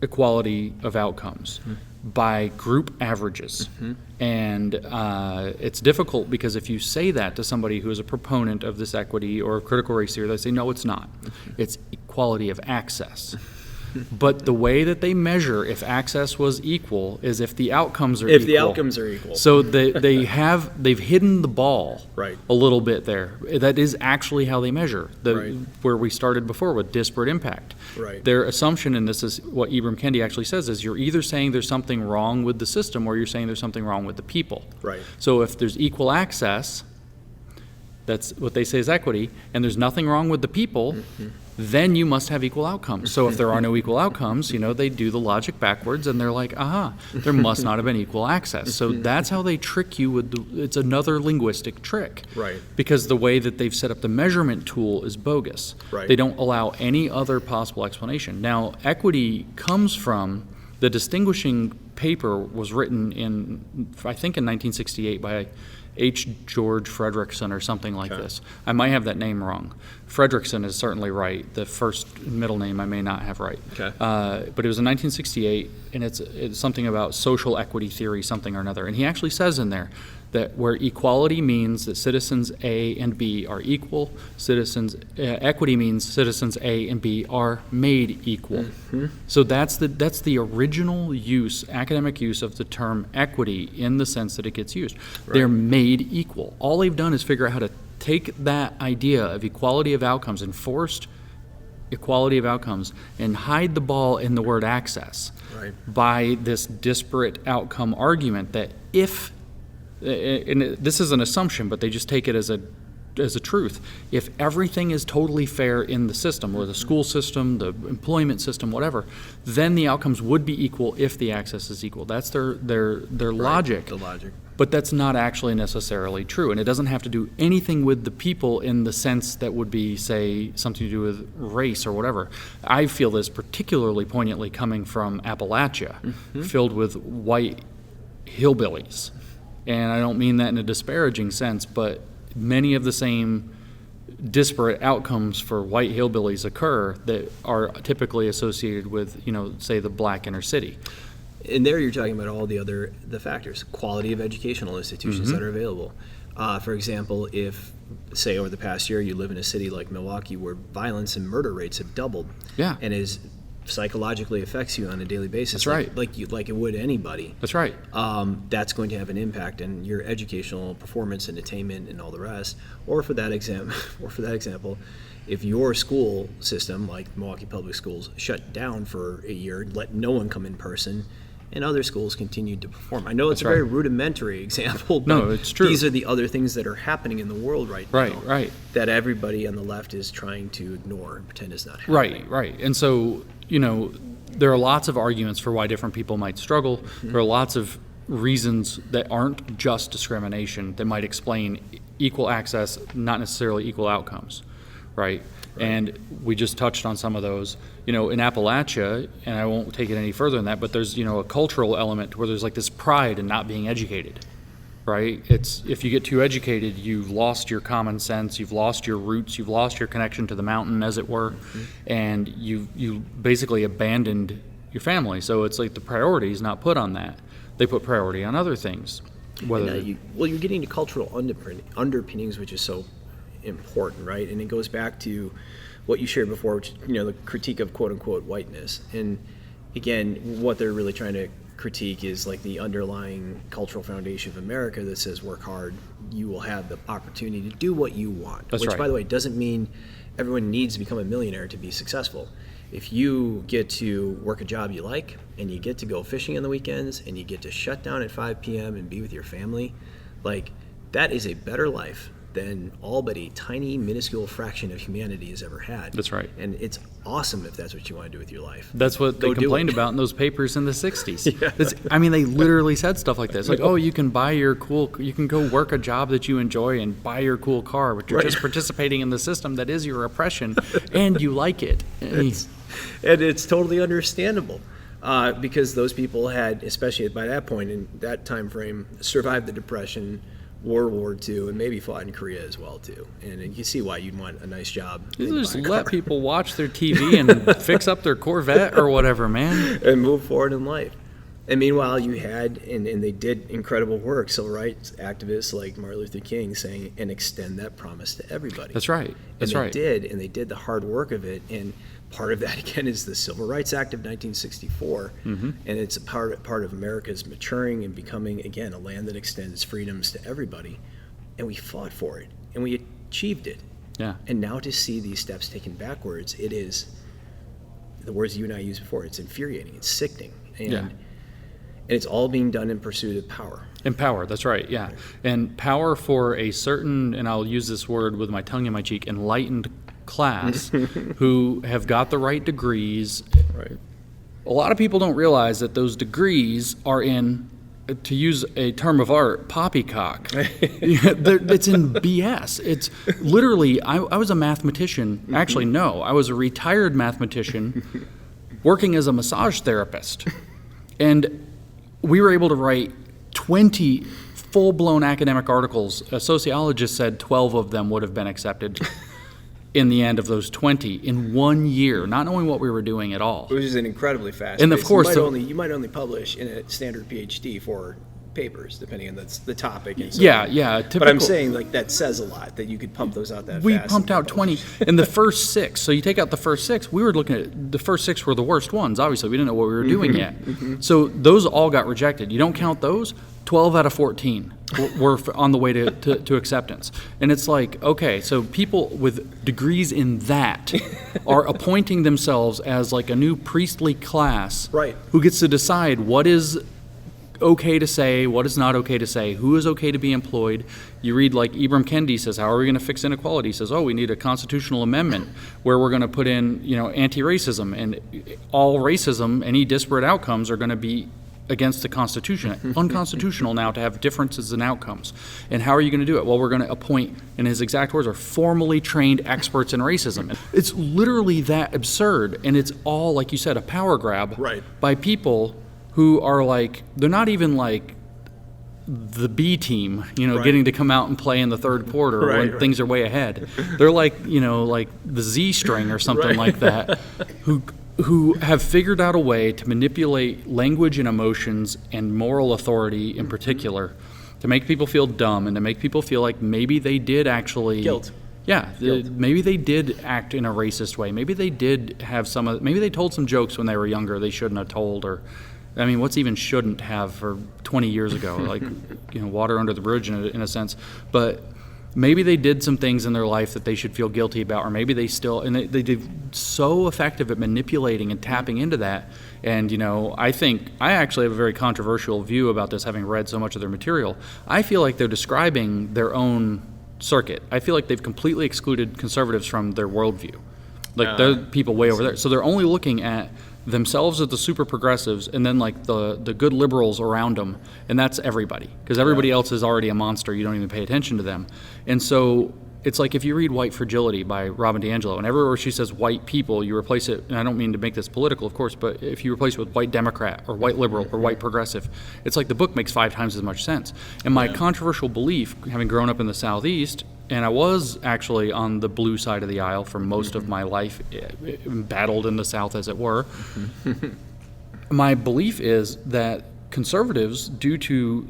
equality of outcomes by group averages. And it's difficult because if you say that to somebody who is a proponent of this equity or critical race theory, they say, no, it's not. It's equality of access. But the way that they measure if access was equal is if the outcomes are equal. If the outcomes are equal. So they've hidden the ball a little bit there. That is actually how they measure, where we started before with disparate impact. Right. Their assumption, and this is what Ibram Kendi actually says, is you're either saying there's something wrong with the system or you're saying there's something wrong with the people. Right. So if there's equal access, that's what they say is equity, and there's nothing wrong with the people, then you must have equal outcomes. So if there are no equal outcomes, they do the logic backwards, and they're like, there must not have been equal access. So that's how they trick you it's another linguistic trick. Right. Because the way that they've set up the measurement tool is bogus. Right. They don't allow any other possible explanation. Now, equity comes from the distinguishing paper was written I think in 1968 by H. George Frederickson or something like this. I might have that name wrong. Frederickson is certainly right. The first and middle name I may not have right. Okay. But it was in 1968, and it's something about social equity theory, something or another. And he actually says in there that where equality means that citizens A and B are equal, equity means citizens A and B are made equal. So that's the original academic use of the term equity in the sense that it gets used. Right. They're made equal. All they've done is figure out how to take that idea of equality of outcomes, enforced equality of outcomes, and hide the ball in the word access by this disparate outcome argument that if, and this is an assumption, but they just take it as a truth. If everything is totally fair in the system, or the school system, the employment system, whatever, then the outcomes would be equal if the access is equal. That's their logic. The logic. But that's not actually necessarily true, and it doesn't have to do anything with the people in the sense that would be, say, something to do with race or whatever. I feel this particularly poignantly coming from Appalachia, filled with white hillbillies. And I don't mean that in a disparaging sense, but many of the same disparate outcomes for white hillbillies occur that are typically associated with, say, the black inner city. And there you're talking about all the factors, quality of educational institutions that are available. For example, if, say, over the past year you live in a city like Milwaukee where violence and murder rates have doubled, and is psychologically affects you on a daily basis. That's right. Like it would anybody. That's right. That's going to have an impact on your educational performance and attainment and all the rest. Or for that example, if your school system, like Milwaukee Public Schools, shut down for a year, let no one come in person, and other schools continued to perform. I know it's a very rudimentary example, but no, it's true. These are the other things that are happening in the world right now. Right. That everybody on the left is trying to ignore and pretend is not happening. Right. And so, there are lots of arguments for why different people might struggle. There are lots of reasons that aren't just discrimination that might explain equal access, not necessarily equal outcomes, right? And we just touched on some of those. In Appalachia, and I won't take it any further than that, but there's, a cultural element where there's like this pride in not being educated, right? It's, if you get too educated, you've lost your common sense, you've lost your roots, you've lost your connection to the mountain, as it were, and you basically abandoned your family. So it's like the priority is not put on that. They put priority on other things. You're getting to cultural underpinnings, which is so important, right? And it goes back to what you shared before, which the critique of quote unquote whiteness. And again, what they're really trying to critique is like the underlying cultural foundation of America that says work hard, you will have the opportunity to do what you want. That's which right. By the way, doesn't mean everyone needs to become a millionaire to be successful. If you get to work a job you like, and you get to go fishing on the weekends, and you get to shut down at 5 p.m. and be with your family, like that is a better life than all but a tiny, minuscule fraction of humanity has ever had. That's right. And it's awesome if that's what you want to do with your life. That's what they complained about in those papers in the 60s. Yeah. They literally said stuff like this. Like, you can you can go work a job that you enjoy and buy your cool car, but you're just participating in the system that is your oppression, and you like it. And it's totally understandable. Because those people had, especially by that point in that time frame, survived the Depression, World War II, and maybe fought in Korea as well too. And you see why you'd want a nice job. You just let people watch their TV and fix up their Corvette or whatever, man, and move forward in life. And meanwhile, you had, and they did incredible work, civil rights activists like Martin Luther King saying, and extend that promise to everybody. That's right. That's right. And they did the hard work of it. And part of that, again, is the Civil Rights Act of 1964. And it's a part of America's maturing and becoming, again, a land that extends freedoms to everybody. And we fought for it, and we achieved it. Yeah. And now to see these steps taken backwards, it is, the words you and I used before, it's infuriating, it's sickening. And it's all being done in pursuit of power. And power, that's right, yeah. And power for a certain, and I'll use this word with my tongue in my cheek, enlightened class who have got the right degrees. Right. A lot of people don't realize that those degrees are in, to use a term of art, poppycock. It's in BS. It's literally, I was a mathematician. Actually, no, I was a retired mathematician working as a massage therapist. And we were able to write 20 full-blown academic articles. A sociologist said 12 of them would have been accepted in the end of those 20 in 1 year, not knowing what we were doing at all. Which is an incredibly fast And pace. of course, you might only publish in a standard PhD for papers, depending on the topic. And so Yeah. But I'm saying, like, that says a lot that you could pump those out that fast. We pumped out 20 in the first 6. So you take out the first 6. We were looking at the first 6 were the worst ones. Obviously, we didn't know what we were doing yet. So those all got rejected. You don't count those. 12 out of 14 were on the way to acceptance. And it's like, okay, so people with degrees in that are appointing themselves as like a new priestly class, right, who gets to decide what is okay to say, what is not okay to say, who is okay to be employed. You read, like, Ibram Kendi says, how are we going to fix inequality? He says, we need a constitutional amendment where we're going to put in, anti-racism, and all racism, any disparate outcomes are going to be against the Constitution. Unconstitutional now to have differences in outcomes. And how are you going to do it? Well, we're going to appoint, and his exact words are, formally trained experts in racism. It's literally that absurd, and it's all, like you said, a power grab by people who are like, they're not even like the B team, Right. getting to come out and play in the third quarter when Right. things are way ahead. They're like, like the Z string or something like that, who have figured out a way to manipulate language and emotions and moral authority in particular to make people feel dumb and to make people feel like maybe they did actually... Guilt. Yeah, Guilt. maybe they did act in a racist way. Maybe they did have maybe they told some jokes when they were younger they shouldn't have told, or... I mean, what's even shouldn't have for 20 years ago? Like, water under the bridge in a sense. But maybe they did some things in their life that they should feel guilty about, or maybe they still, and they did so effective at manipulating and tapping into that. And, I think, I actually have a very controversial view about this, having read so much of their material. I feel like they're describing their own circuit. I feel like they've completely excluded conservatives from their worldview. Like, they're people way over there. So they're only looking at themselves as the super progressives, and then like the good liberals around them, and that's everybody, because everybody else is already a monster. You don't even pay attention to them. And so it's like if you read White Fragility by Robin DiAngelo, and everywhere she says white people, you replace it, and I don't mean to make this political, of course, but if you replace it with white Democrat or white liberal or white progressive, it's like the book makes 5 times as much sense. And my controversial belief, having grown up in the Southeast, and I was actually on the blue side of the aisle for most of my life, battled in the South, as it were. My belief is that conservatives, due to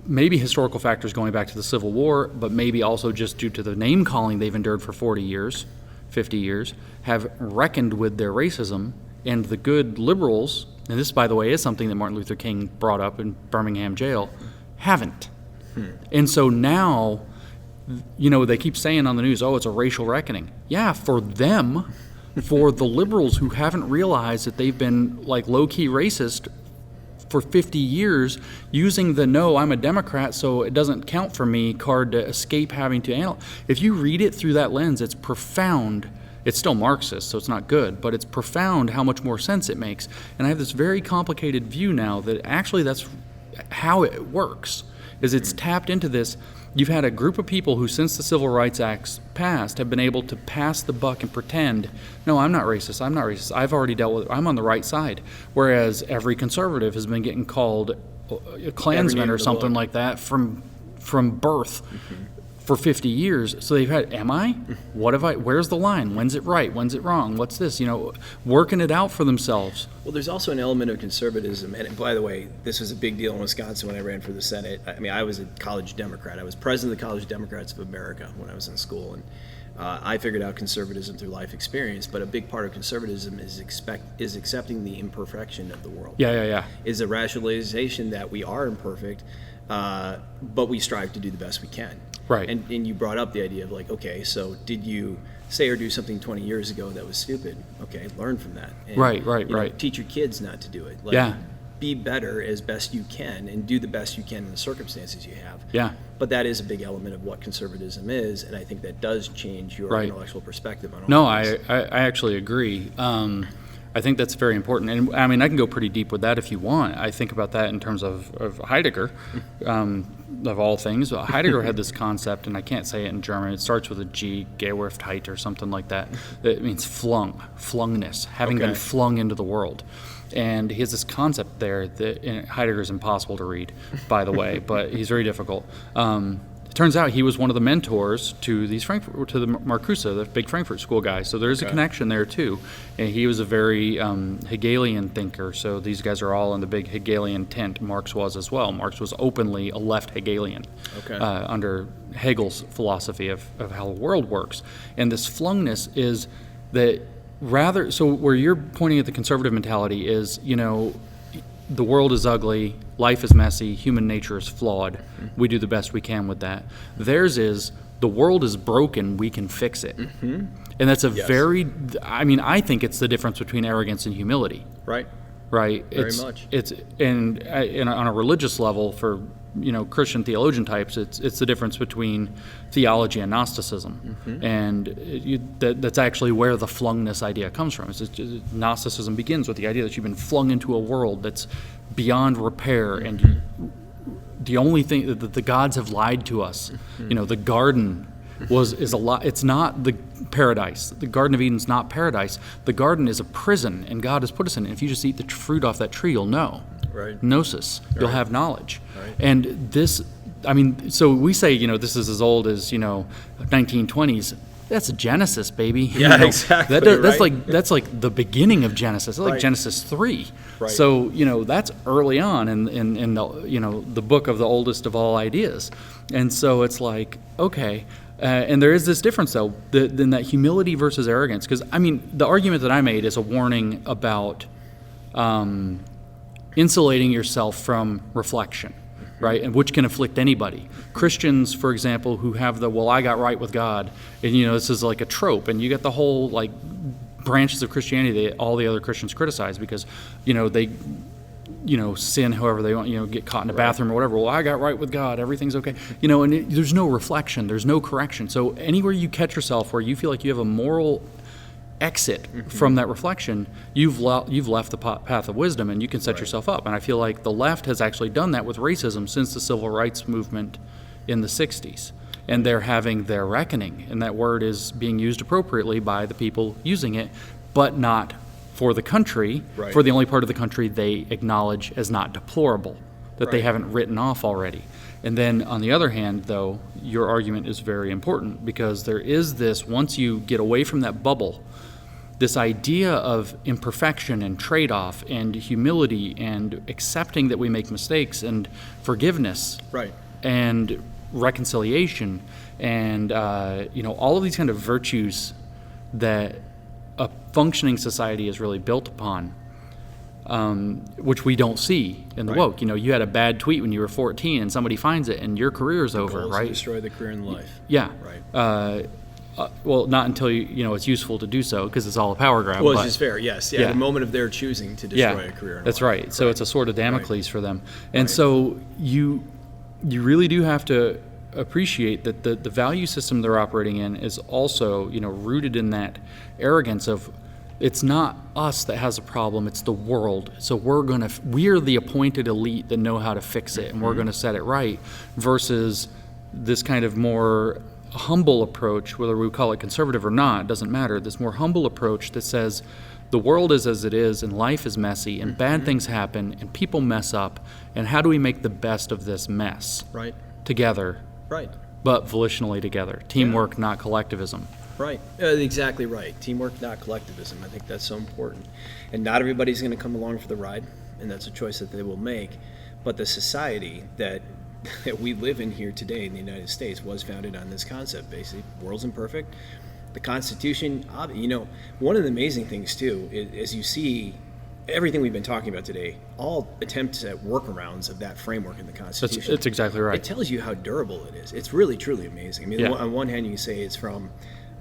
maybe historical factors going back to the Civil War, but maybe also just due to the name-calling they've endured for 40 years, 50 years, have reckoned with their racism, and the good liberals, and this, by the way, is something that Martin Luther King brought up in Birmingham jail, haven't. And so now... they keep saying on the news, it's a racial reckoning. Yeah, for them, for the liberals who haven't realized that they've been like low-key racist for 50 years, using the "no, I'm a Democrat, so it doesn't count for me" card to escape having to analyze. If you read it through that lens, it's profound. It's still Marxist, so it's not good, but it's profound how much more sense it makes. And I have this very complicated view now that actually that's how it works, is it's tapped into this. You've had a group of people who, since the Civil Rights Acts passed, have been able to pass the buck and pretend, no, I'm not racist, I've already dealt with it, I'm on the right side. Whereas every conservative has been getting called a Klansman or something like that from birth for 50 years. So they've had, am I? What have I? Where's the line? When's it right? When's it wrong? What's this? Working it out for themselves. Well, there's also an element of conservatism, and by the way, this was a big deal in Wisconsin when I ran for the Senate. I mean, I was a college Democrat. I was president of the College Democrats of America when I was in school, and I figured out conservatism through life experience. But a big part of conservatism is accepting the imperfection of the world. Yeah. Is a rationalization that we are imperfect, but we strive to do the best we can. Right. And you brought up the idea of like, okay, so did you say or do something 20 years ago that was stupid? Okay, learn from that. And, Right. Teach your kids not to do it. Be better as best you can and do the best you can in the circumstances you have. Yeah. But that is a big element of what conservatism is, and I think that does change your intellectual perspective on all No, this. I actually agree. I think that's very important. And I mean, I can go pretty deep with that if you want. I think about that in terms of Heidegger, of all things. Heidegger had this concept, and I can't say it in German. It starts with a G, Gewerftheit or something like that. It means flungness, having been flung into the world. And he has this concept there that Heidegger's impossible to read, by the way, but he's very difficult. It turns out he was one of the mentors to the Marcuse, the big Frankfurt School guys. So there's a connection there too. And he was a very Hegelian thinker. So these guys are all in the big Hegelian tent. Marx was as well. Marx was openly a left Hegelian under Hegel's philosophy of how the world works. And this flungness is that so where you're pointing at the conservative mentality is, the world is ugly, life is messy, human nature is flawed. We do the best we can with that. Theirs is, the world is broken, we can fix it. And that's I think it's the difference between arrogance and humility. Right. Very much. And on a religious level, for Christian theologian types, it's the difference between theology and Gnosticism, and that's actually where the flungness idea comes from. Gnosticism begins with the idea that you've been flung into a world that's beyond repair, and the only thing that the gods have lied to us. The garden is a lot. It's not the paradise. The Garden of Eden's not paradise. The garden is a prison, and God has put us in it. If you just eat the fruit off that tree, you'll know. Right. Gnosis. You'll Right. have knowledge. Right. And this, I mean, so we say, this is as old as, 1920s. That's Genesis, baby. Yeah, exactly. That's like the beginning of Genesis. It's like Right. Genesis 3. Right. So, that's early on in the, the book of the oldest of all ideas. And so it's like, okay. And there is this difference, though, in that humility versus arrogance. Because, the argument that I made is a warning about insulating yourself from reflection, right? And which can afflict anybody. Christians, for example, who have I got right with God, and this is like a trope, and you get the whole branches of Christianity that all the other Christians criticize because, they sin however they want, get caught in a bathroom or whatever. Well, I got right with God, everything's okay. And there's no reflection, there's no correction. So anywhere you catch yourself where you feel like you have a moral exit from that reflection, you've left the path of wisdom, and you can set yourself up. And I feel like the left has actually done that with racism since the civil rights movement in the 60s. And they're having their reckoning, and that word is being used appropriately by the people using it, but not for the country, for the only part of the country they acknowledge as not deplorable, that they haven't written off already. And then on the other hand, though, your argument is very important because there is this, once you get away from that bubble, this idea of imperfection and trade-off and humility and accepting that we make mistakes and forgiveness and reconciliation and all of these kind of virtues that a functioning society is really built upon, which we don't see in the woke. You had a bad tweet when you were 14 and somebody finds it and your career's over, goal is right? to destroy the career and life. Yeah. Right. Well, not until it's useful to do so because it's all a power grab. Well, it's just fair, yes. Yeah, the moment of their choosing to destroy a career and that's life. right. So it's a sword of Damocles for them. And so you really do have to appreciate that the value system they're operating in is also, rooted in that arrogance of it's not us that has a problem, it's the world. So we're the appointed elite that know how to fix it, and we're going to set it right, versus this kind of more humble approach, whether we call it conservative or not, doesn't matter. This more humble approach that says the world is as it is, and life is messy, and bad things happen, and people mess up, and how do we make the best of this mess together? Right. But volitionally together. Teamwork, not collectivism. Right. Exactly right. Teamwork, not collectivism. I think that's so important. And not everybody's going to come along for the ride, and that's a choice that they will make. But the society that we live in here today in the United States was founded on this concept, basically. The world's imperfect. The Constitution, one of the amazing things, too, is you see everything we've been talking about today, all attempts at workarounds of that framework in the Constitution. That's exactly right. It tells you how durable it is. It's really, truly amazing. On one hand, you can say it's from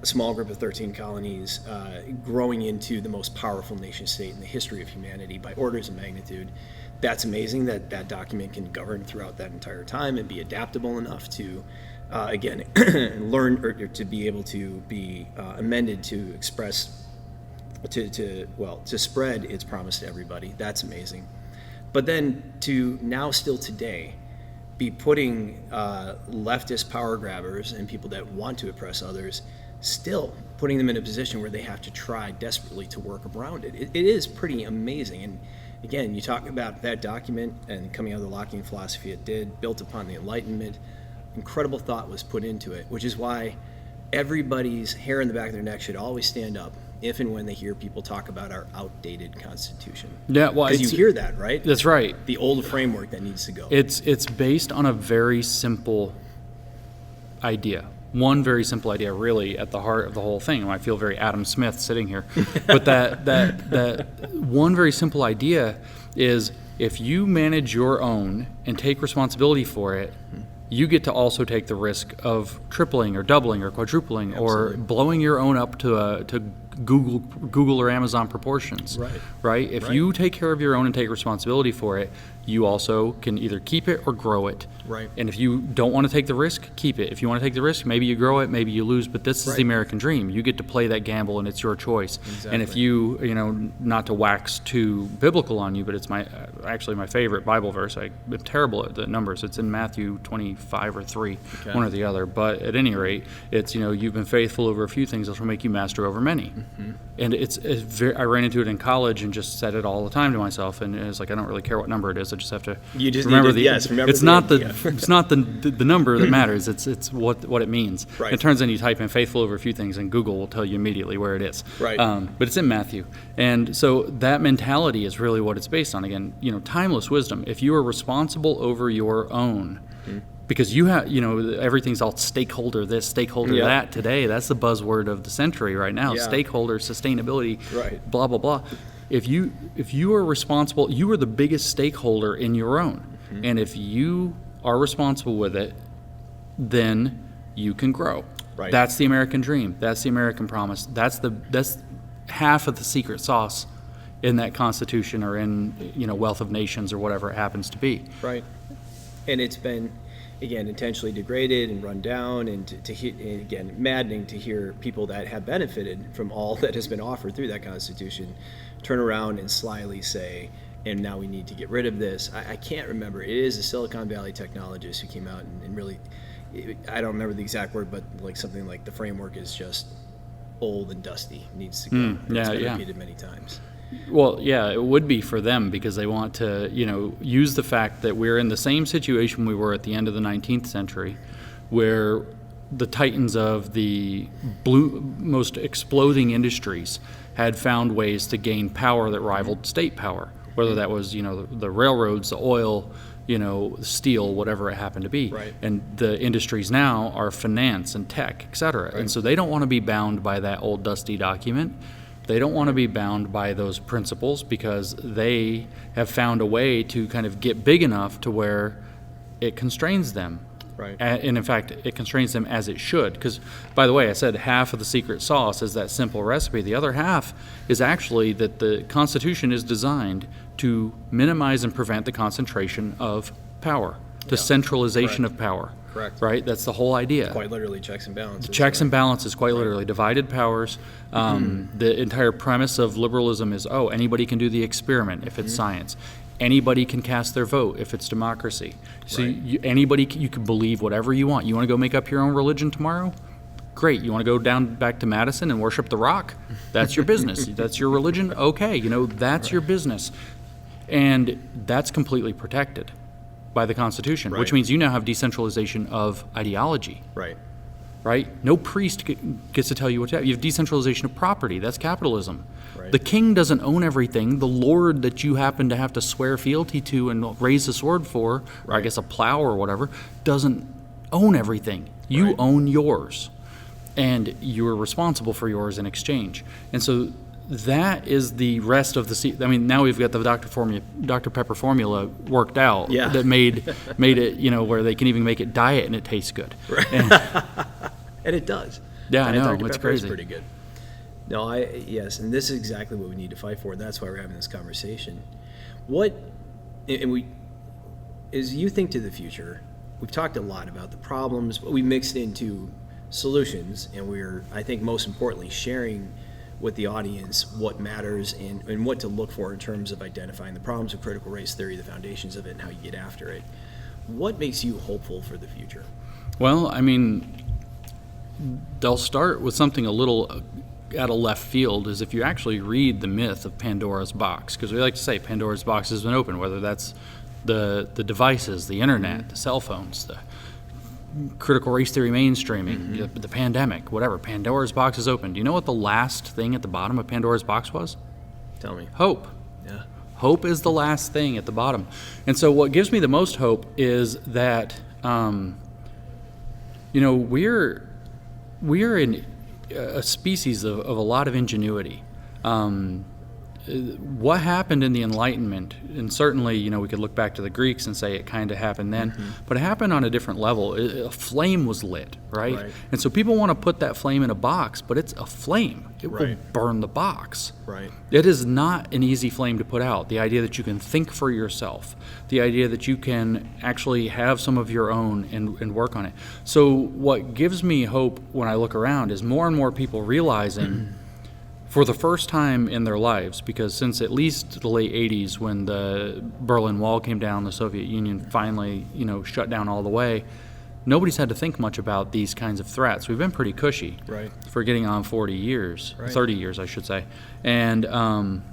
a small group of 13 colonies growing into the most powerful nation state in the history of humanity by orders of magnitude. That's amazing that that document can govern throughout that entire time and be adaptable enough to, again, learn or to be able to be amended to express, to spread its promise to everybody. That's amazing. But then to now still today be putting leftist power grabbers and people that want to oppress others, still putting them in a position where they have to try desperately to work around it. It is pretty amazing. And again, you talk about that document and coming out of the Lockean philosophy it did, built upon the Enlightenment. Incredible thought was put into it, which is why everybody's hair in the back of their neck should always stand up if and when they hear people talk about our outdated Constitution. Yeah, well, because you hear that, right? That's right. The old framework that needs to go. It's based on a very simple idea. One very simple idea, really, at the heart of the whole thing. I feel very Adam Smith sitting here, but that one very simple idea is if you manage your own and take responsibility for it, you get to also take the risk of tripling or doubling or quadrupling or blowing your own up to Google or Amazon proportions. Right? If you take care of your own and take responsibility for it, you also can either keep it or grow it. Right. And if you don't want to take the risk, keep it. If you want to take the risk, maybe you grow it, maybe you lose. But this is the American dream. You get to play that gamble, and it's your choice. Exactly. And if you not to wax too biblical on you, but it's actually my favorite Bible verse. I'm terrible at the numbers. It's in Matthew 25 or 3, one or the other. But at any rate, it's you've been faithful over a few things, this will make you master over many. And it's very, I ran into it in college and just said it all the time to myself, and it's like, I don't really care what number it is. I just have to remember it's not the number that matters. It's what it means. Right. It turns in, you type in faithful over a few things, and Google will tell you immediately where it is. Right. But it's in Matthew, and so that mentality is really what it's based on. Again, timeless wisdom. If you are responsible over your own, because you have, everything's all stakeholder this, stakeholder that today. That's the buzzword of the century right now. Yeah. Stakeholder, sustainability, Right. blah, blah, blah. If you are responsible, you are the biggest stakeholder in your own. And if you are responsible with it, then you can grow. Right. That's the American dream. That's the American promise. That's half of the secret sauce in that Constitution, or in, Wealth of Nations, or whatever it happens to be. Right. And it's been, again, intentionally degraded and run down, and and again, maddening to hear people that have benefited from all that has been offered through that Constitution turn around and slyly say, and now we need to get rid of this. I can't remember. It is a Silicon Valley technologist who came out and really, I don't remember the exact word, but like something like the framework is just old and dusty, needs to go. It's been repeated many times. Well, yeah, it would be for them, because they want to, use the fact that we're in the same situation we were at the end of the 19th century, where the titans of the most exploding industries had found ways to gain power that rivaled state power, whether that was, the railroads, the oil, steel, whatever it happened to be. Right. And the industries now are finance and tech, et cetera. Right. And so they don't want to be bound by that old dusty document. They don't want to be bound by those principles, because they have found a way to kind of get big enough to where it constrains them. Right. And in fact, it constrains them as it should. Because, by the way, I said half of the secret sauce is that simple recipe. The other half is actually that the Constitution is designed to minimize and prevent the concentration of power, the centralization of power. Correct. Right? That's the whole idea. Quite literally checks and balances. Checks and balances, quite literally. Divided powers. The entire premise of liberalism is, anybody can do the experiment if it's science. Anybody can cast their vote if it's democracy. So you can believe whatever you want. You want to go make up your own religion tomorrow? Great. You want to go back to Madison and worship the rock? That's your business. That's your religion? Okay. That's your business. And that's completely protected by the Constitution, which means you now have decentralization of ideology. Right? No priest gets to tell you what to have. You have decentralization of property. That's capitalism. Right. The king doesn't own everything. The lord that you happen to have to swear fealty to and raise a sword for, or I guess a plow or whatever, doesn't own everything. You own yours. And you're responsible for yours in exchange. And so that is the rest of the. Now we've got the Dr. Pepper formula worked out. Yeah. That made it, where they can even make it diet and it tastes good. Right. And it does. Yeah, Diet I know. Dr. It's Pepper crazy. is pretty good. No, yes, and this is exactly what we need to fight for. That's why we're having this conversation. As you think to the future, we've talked a lot about the problems, but we mixed into solutions, and we're, I think, most importantly, sharing with the audience what matters and what to look for in terms of identifying the problems of critical race theory, the foundations of it, and how you get after it. What makes you hopeful for the future? Well, they'll start with something a little out of left field, is if you actually read the myth of Pandora's box, because we like to say Pandora's box has been opened, whether that's the devices, the internet, the cell phones, the critical race theory mainstreaming, the pandemic, whatever. Pandora's box is open. Do you know what the last thing at the bottom of Pandora's box was? Tell me. Hope. Yeah. Hope is the last thing at the bottom. And so what gives me the most hope is that, we're in a species of a lot of ingenuity. What happened in the Enlightenment, and certainly, we could look back to the Greeks and say it kind of happened then, but it happened on a different level. A flame was lit, right? And so people want to put that flame in a box, but it's a flame. It will burn the box. Right. It is not an easy flame to put out. The idea that you can think for yourself, the idea that you can actually have some of your own and work on it. So what gives me hope when I look around is more and more people realizing for the first time in their lives, because since at least the late 80s, when the Berlin Wall came down, the Soviet Union finally, shut down all the way, nobody's had to think much about these kinds of threats. We've been pretty cushy for getting on 40 years, 30 years, I should say. And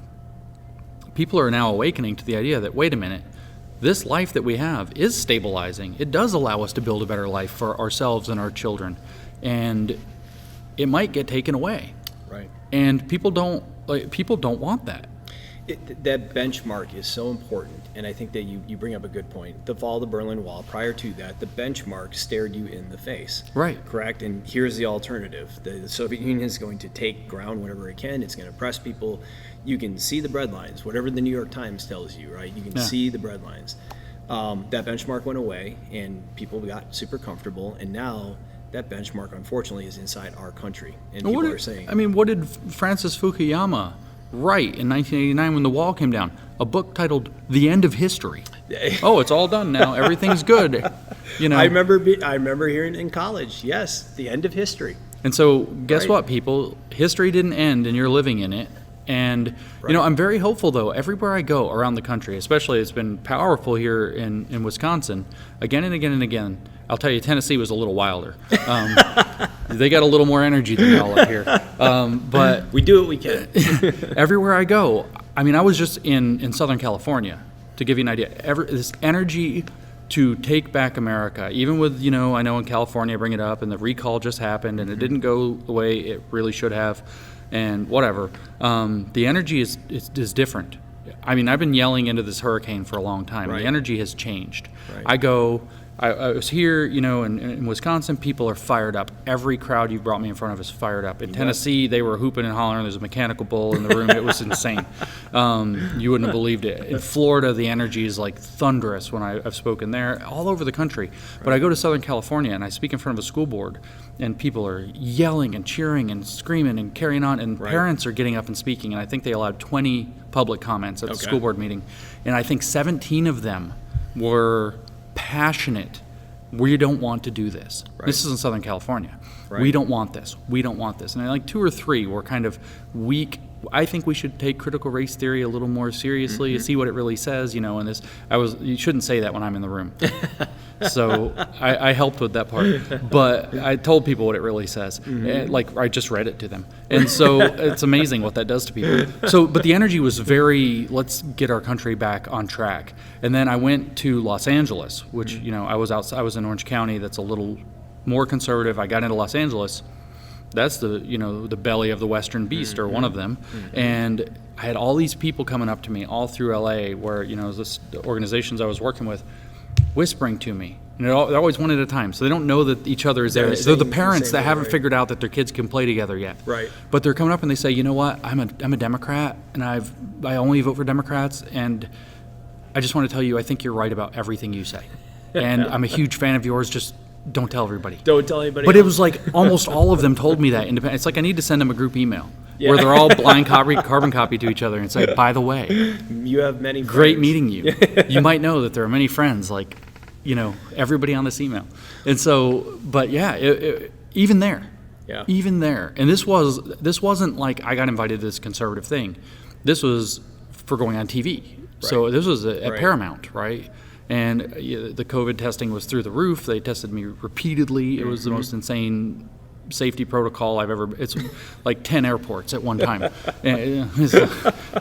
people are now awakening to the idea that, wait a minute, this life that we have is stabilizing. It does allow us to build a better life for ourselves and our children. And it might get taken away. Right. And people don't want that. That benchmark is so important, and I think that you bring up a good point. The fall of the Berlin Wall, prior to that, the benchmark stared you in the face. Right. Correct? And here's the alternative. The Soviet Union is going to take ground whenever it can. It's going to oppress people. You can see the breadlines, whatever the New York Times tells you, right? You can see the breadlines. That benchmark went away, and people got super comfortable, and now that benchmark, unfortunately, is inside our country. And people are saying... I mean, what did Francis Fukuyama write in 1989 when the wall came down? A book titled The End of History. Oh, it's all done now. Everything's good. You know. I remember hearing in college, yes, the end of history. And so guess what, people? History didn't end, and you're living in it. And, you know, I'm very hopeful, though. Everywhere I go around the country, especially it's been powerful here in Wisconsin, again and again and again. I'll tell you, Tennessee was a little wilder. They got a little more energy than y'all up here. But we do what we can. Everywhere I go, I mean, I was just in Southern California, to give you an idea. This energy to take back America, even with, you know, I know in California I bring it up, and the recall just happened, and it didn't go the way it really should have, and whatever. The energy is different. I mean, I've been yelling into this hurricane for a long time. The energy has changed. I was here, you know, in Wisconsin, people are fired up. Every crowd you've brought me in front of is fired up. In Tennessee, they were hooping and hollering. There's a mechanical bull in the room. It was insane. You wouldn't have believed it. In Florida, the energy is like thunderous when I've spoken there, all over the country. But I go to Southern California, and I speak in front of a school board, and people are yelling and cheering and screaming and carrying on, and parents are getting up and speaking. And I think they allowed 20 public comments at the school board meeting. And I think 17 of them were passionate. We don't want to do this. This is in Southern California. We don't want this. We don't want this. And like 2 or 3 were kind of weak. I think we should take critical race theory a little more seriously, see what it really says, you know. And this, you shouldn't say that when I'm in the room. So I helped with that part, but I told people what it really says. Like I just read it to them, and so it's amazing what that does to people. So, but the energy was very, let's get our country back on track. And then I went to Los Angeles, which you know I was in Orange County. That's a little more conservative. I got into Los Angeles. That's the belly of the Western beast, or one of them. And I had all these people coming up to me all through LA, where the organizations I was working with, whispering to me, and they're always one at a time, so they don't know that each other is there. They're the parents that haven't figured out that their kids can play together yet. But they're coming up and they say, you know what, I'm a Democrat, and I only vote for Democrats, and I just want to tell you, I think you're right about everything you say, and I'm a huge fan of yours. Just don't tell everybody. Don't tell anybody. But it was like almost all of them told me that. It's like I need to send them a group email where they're all blind carbon copy to each other and say, by the way, you have many friends. Great meeting you. You might know that there are many friends, like, you know, everybody on this email. And so, but yeah, even there. And this wasn't like I got invited to this conservative thing. This was for going on TV. So this was at Paramount, right? And the COVID testing was through the roof. They tested me repeatedly. It was the most insane safety protocol I've ever. It's like 10 airports at one time. And it's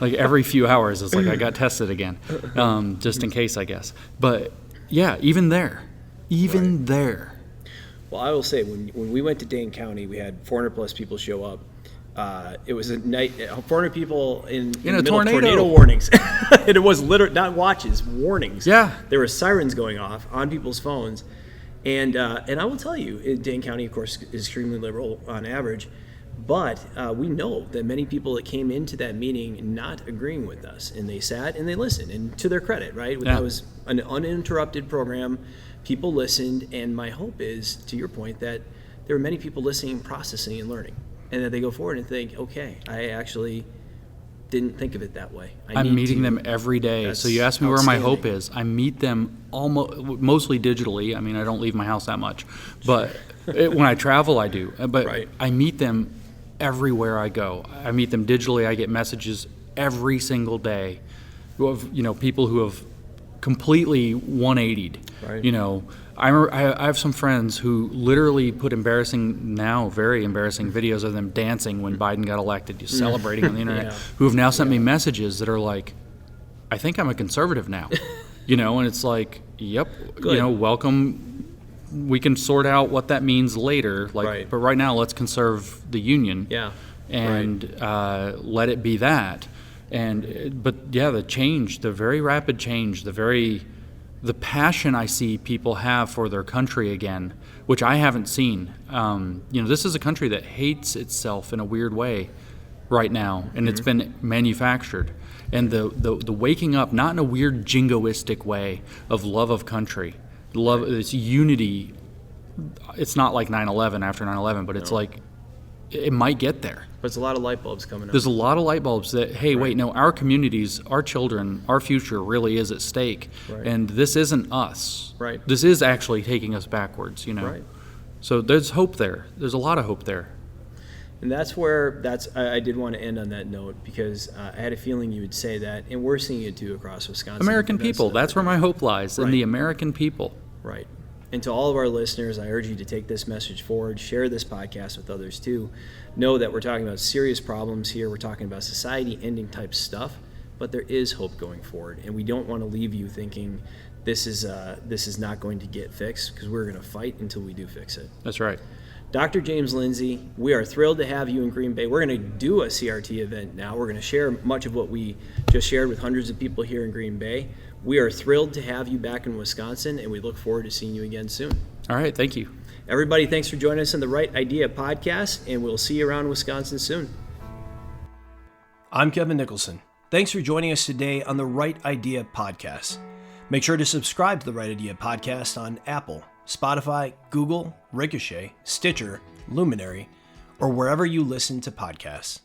like every few hours, it's like I got tested again, just in case, I guess. But yeah, even there. Well, I will say, when we went to Dane County, we had 400 plus people show up. It was a night, 400 people in the middle of tornado warnings. And it was literally not watches, warnings. Yeah. There were sirens going off on people's phones. And I will tell you, Dane County, of course, is extremely liberal on average. But we know that many people that came into that meeting not agreeing with us, and they sat and they listened. And to their credit, right? That was an uninterrupted program. People listened. And my hope is, to your point, that there are many people listening, processing, and learning. And that they go forward and think, okay, I actually didn't think of it that way. I'm meeting them every day. So you asked me where my hope is. I meet them mostly digitally. I mean, I don't leave my house that much. But when I travel, I do. But I meet them everywhere I go. I meet them digitally. I get messages every single day of, people who have completely 180'd. Right. You know, I have some friends who literally put very embarrassing videos of them dancing when Biden got elected, just celebrating on the internet, Yeah. who have now sent me messages that are like, I think I'm a conservative now. You know, and it's like, yep, Good. you know, welcome. We can sort out what that means later. Like, Right. but right now, let's conserve the union. Yeah. And let it be that. But yeah, the very rapid change, the passion I see people have for their country again, which I haven't seen. You know, this is a country that hates itself in a weird way right now, and it's been manufactured. And the waking up, not in a weird jingoistic way, of love of country, love, this unity. It's not like 9/11 after 9/11, but it's like it might get there. But it's a lot of light bulbs coming up. There's a lot of light bulbs that, hey, wait, no, our communities, our children, our future really is at stake. Right. And this isn't us. Right. This is actually taking us backwards, you know. Right. So there's hope there. There's a lot of hope there. And that's where I did want to end on that note, because I had a feeling you would say that, and we're seeing it too across Wisconsin. American people, that's where my hope lies, in the American people. Right. And to all of our listeners, I urge you to take this message forward, share this podcast with others too. Know that we're talking about serious problems here. We're talking about society-ending type stuff, but there is hope going forward, and we don't want to leave you thinking this is not going to get fixed, because we're going to fight until we do fix it. That's right. Dr. James Lindsay, we are thrilled to have you in Green Bay. We're going to do a CRT event now. We're going to share much of what we just shared with hundreds of people here in Green Bay. We are thrilled to have you back in Wisconsin, and we look forward to seeing you again soon. All right, thank you. Everybody, thanks for joining us on the Right Idea podcast, and we'll see you around Wisconsin soon. I'm Kevin Nicholson. Thanks for joining us today on the Right Idea podcast. Make sure to subscribe to the Right Idea podcast on Apple, Spotify, Google, Ricochet, Stitcher, Luminary, or wherever you listen to podcasts.